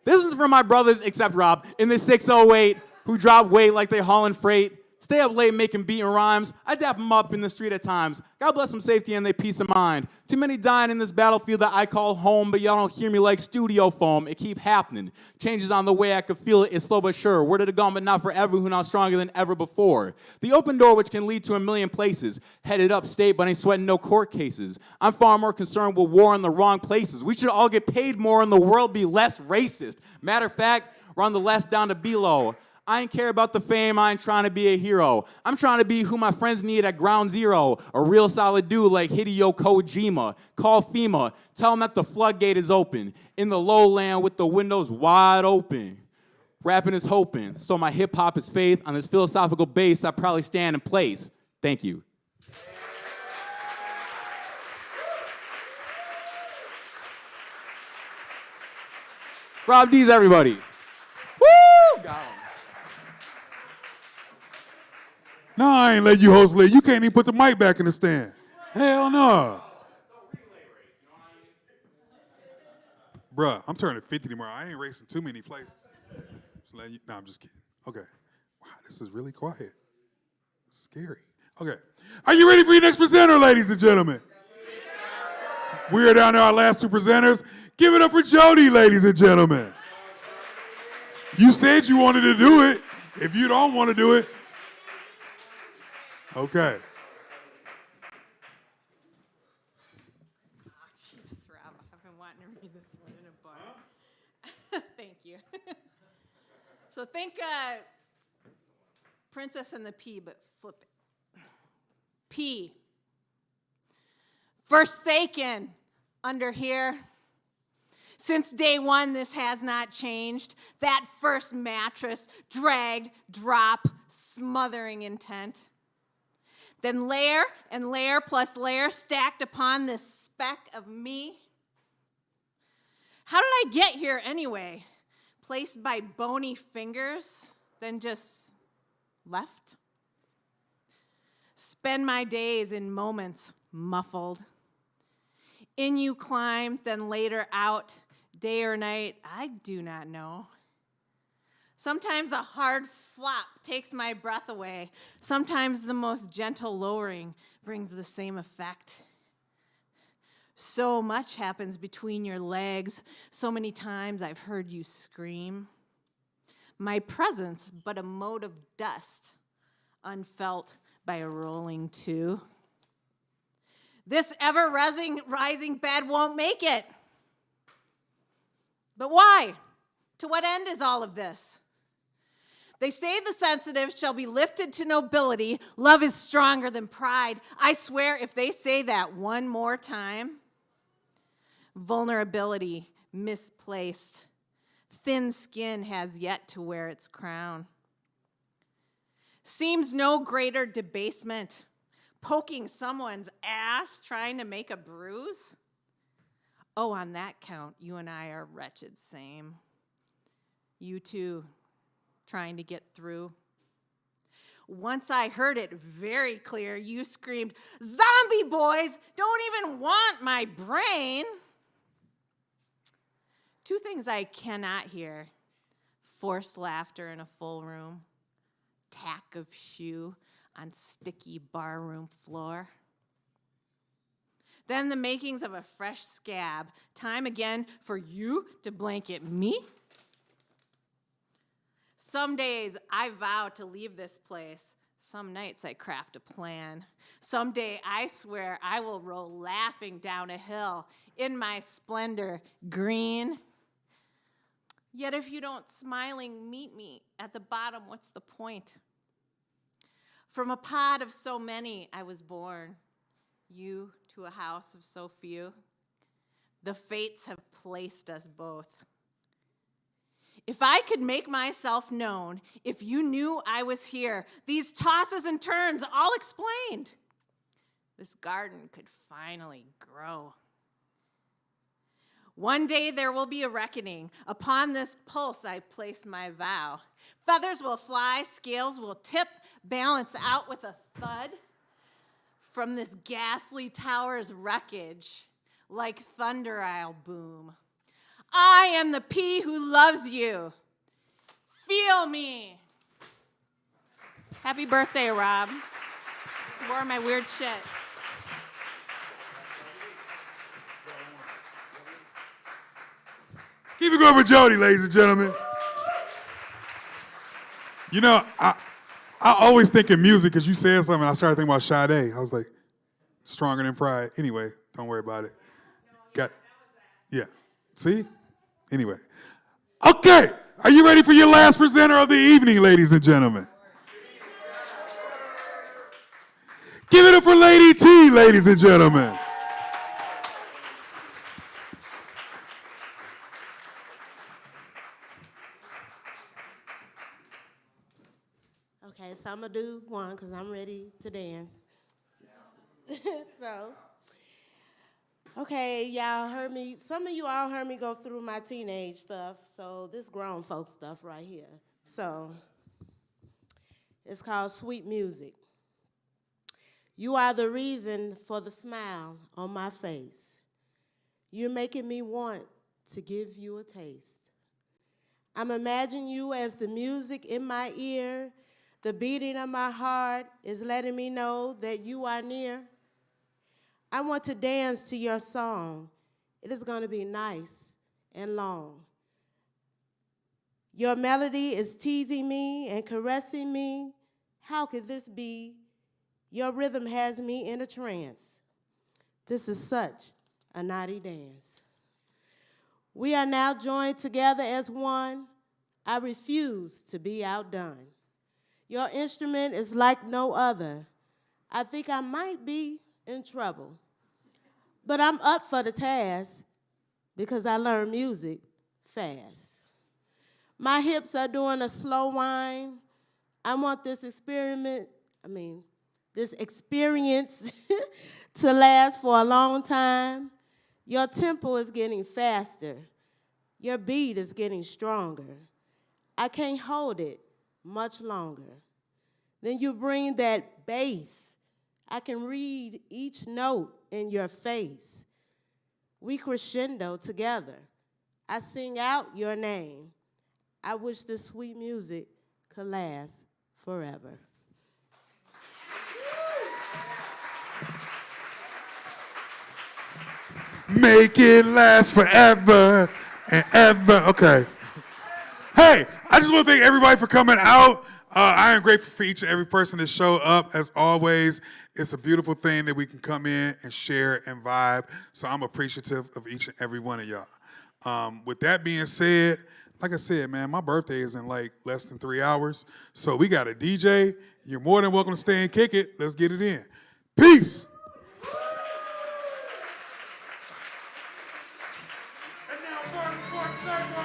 This is for my brothers, except Rob, in the 608, who drop weight like they hauling freight. Stay up late making beating rhymes. I dap them up in the street at times. God bless them safety and their peace of mind. Too many dying in this battlefield that I call home, but y'all don't hear me like studio foam. It keep happening. Changes on the way, I could feel it. It's slow but sure. Word of the gun, but not forever. Who now stronger than ever before? The open door, which can lead to a million places. Headed upstate, but ain't sweating no court cases. I'm far more concerned with war in the wrong places. We should all get paid more and the world be less racist. Matter of fact, we're on the less down to below. I ain't care about the fame, I ain't trying to be a hero. I'm trying to be who my friends need at ground zero. A real solid dude like Hideo Kojima. Call FEMA, tell them that the floodgate is open. In the lowland with the windows wide open. Rapping is hoping, so my hip hop is faith. On this philosophical base, I probably stand in place. Thank you. Rob D's, everybody. Woo! Got him. No, I ain't let you host late. You can't even put the mic back in the stand. Hell no. Bruh, I'm turning 50 tomorrow. I ain't racing too many places. Just letting you, no, I'm just kidding. Okay. Wow, this is really quiet. It's scary. Okay. Are you ready for your next presenter, ladies and gentlemen? We are down to our last two presenters. Give it up for Jody, ladies and gentlemen. You said you wanted to do it. If you don't want to do it, okay. Oh, Jesus, Rob, I've been wanting to read this one in a book. Thank you. So think Princess and the Pea, but flip it. P. Forsaken under here. Since day one, this has not changed. That first mattress, dragged, drop, smothering intent. Then layer and layer plus layer stacked upon this speck of me. How did I get here anyway? Placed by bony fingers, then just left? Spend my days in moments muffled. In you climb, then later out, day or night, I do not know. Sometimes a hard flop takes my breath away. Sometimes the most gentle lowering brings the same effect. So much happens between your legs. So many times I've heard you scream. My presence but a mote of dust, unfelt by a rolling two. This ever-rising bed won't make it. But why? To what end is all of this? They say the sensitive shall be lifted to nobility. Love is stronger than pride. I swear if they say that one more time, vulnerability misplaced. Thin skin has yet to wear its crown. Seems no greater debasement. Poking someone's ass, trying to make a bruise? Oh, on that count, you and I are wretched same. You too, trying to get through. Once I heard it very clear, you screamed, "Zombie boys don't even want my brain." Two things I cannot hear: forced laughter in a full room, tack of shoe on sticky barroom floor. Then the makings of a fresh scab. Time again for you to blanket me. Some days I vow to leave this place. Some nights I craft a plan. Someday I swear I will roll laughing down a hill in my splendor green. Yet if you don't smiling meet me at the bottom, what's the point? From a pod of so many I was born, you to a house of so few. The fates have placed us both. If I could make myself known, if you knew I was here, these tosses and turns all explained, this garden could finally grow. One day there will be a reckoning. Upon this pulse I place my vow. Feathers will fly, scales will tip, balance out with a thud. From this ghastly tower's wreckage, like thunder I'll boom. I am the pea who loves you. Feel me. Happy birthday, Rob. Wore my weird shit. Keep it going for Jody, ladies and gentlemen. You know, I always think in music, because you said something, I started thinking about Sade. I was like, stronger than pride. Anyway, don't worry about it. Yeah. See? Anyway. Okay. Are you ready for your last presenter of the evening, ladies and gentlemen? Give it up for Lady T, ladies and gentlemen. Okay, so I'm gonna do one because I'm ready to dance. So, okay, y'all heard me, some of you all heard me go through my teenage stuff, so this grown folk stuff right here. So, it's called Sweet Music. You are the reason for the smile on my face. You're making me want to give you a taste. I'm imagining you as the music in my ear. The beating of my heart is letting me know that you are near. I want to dance to your song. It is going to be nice and long. Your melody is teasing me and caressing me. How could this be? Your rhythm has me in a trance. This is such a naughty dance. We are now joined together as one. I refuse to be outdone. Your instrument is like no other. I think I might be in trouble. But I'm up for the task because I learn music fast. My hips are doing a slow whine. I want this experience to last for a long time. Your tempo is getting faster. Your beat is getting stronger. I can't hold it much longer. Then you bring that bass. I can read each note in your face. We crescendo together. I sing out your name. I wish this sweet music could last forever. Make it last forever and ever. Okay. Hey, I just want to thank everybody for coming out. I am grateful for each and every person that showed up. As always, it's a beautiful thing that we can come in and share and vibe. So I'm appreciative of each and every one of y'all. With that being said, like I said, man, my birthday is in like less than 3 hours. So we got a DJ. You're more than welcome to stay and kick it. Let's get it in. Peace. And now, Sports Network.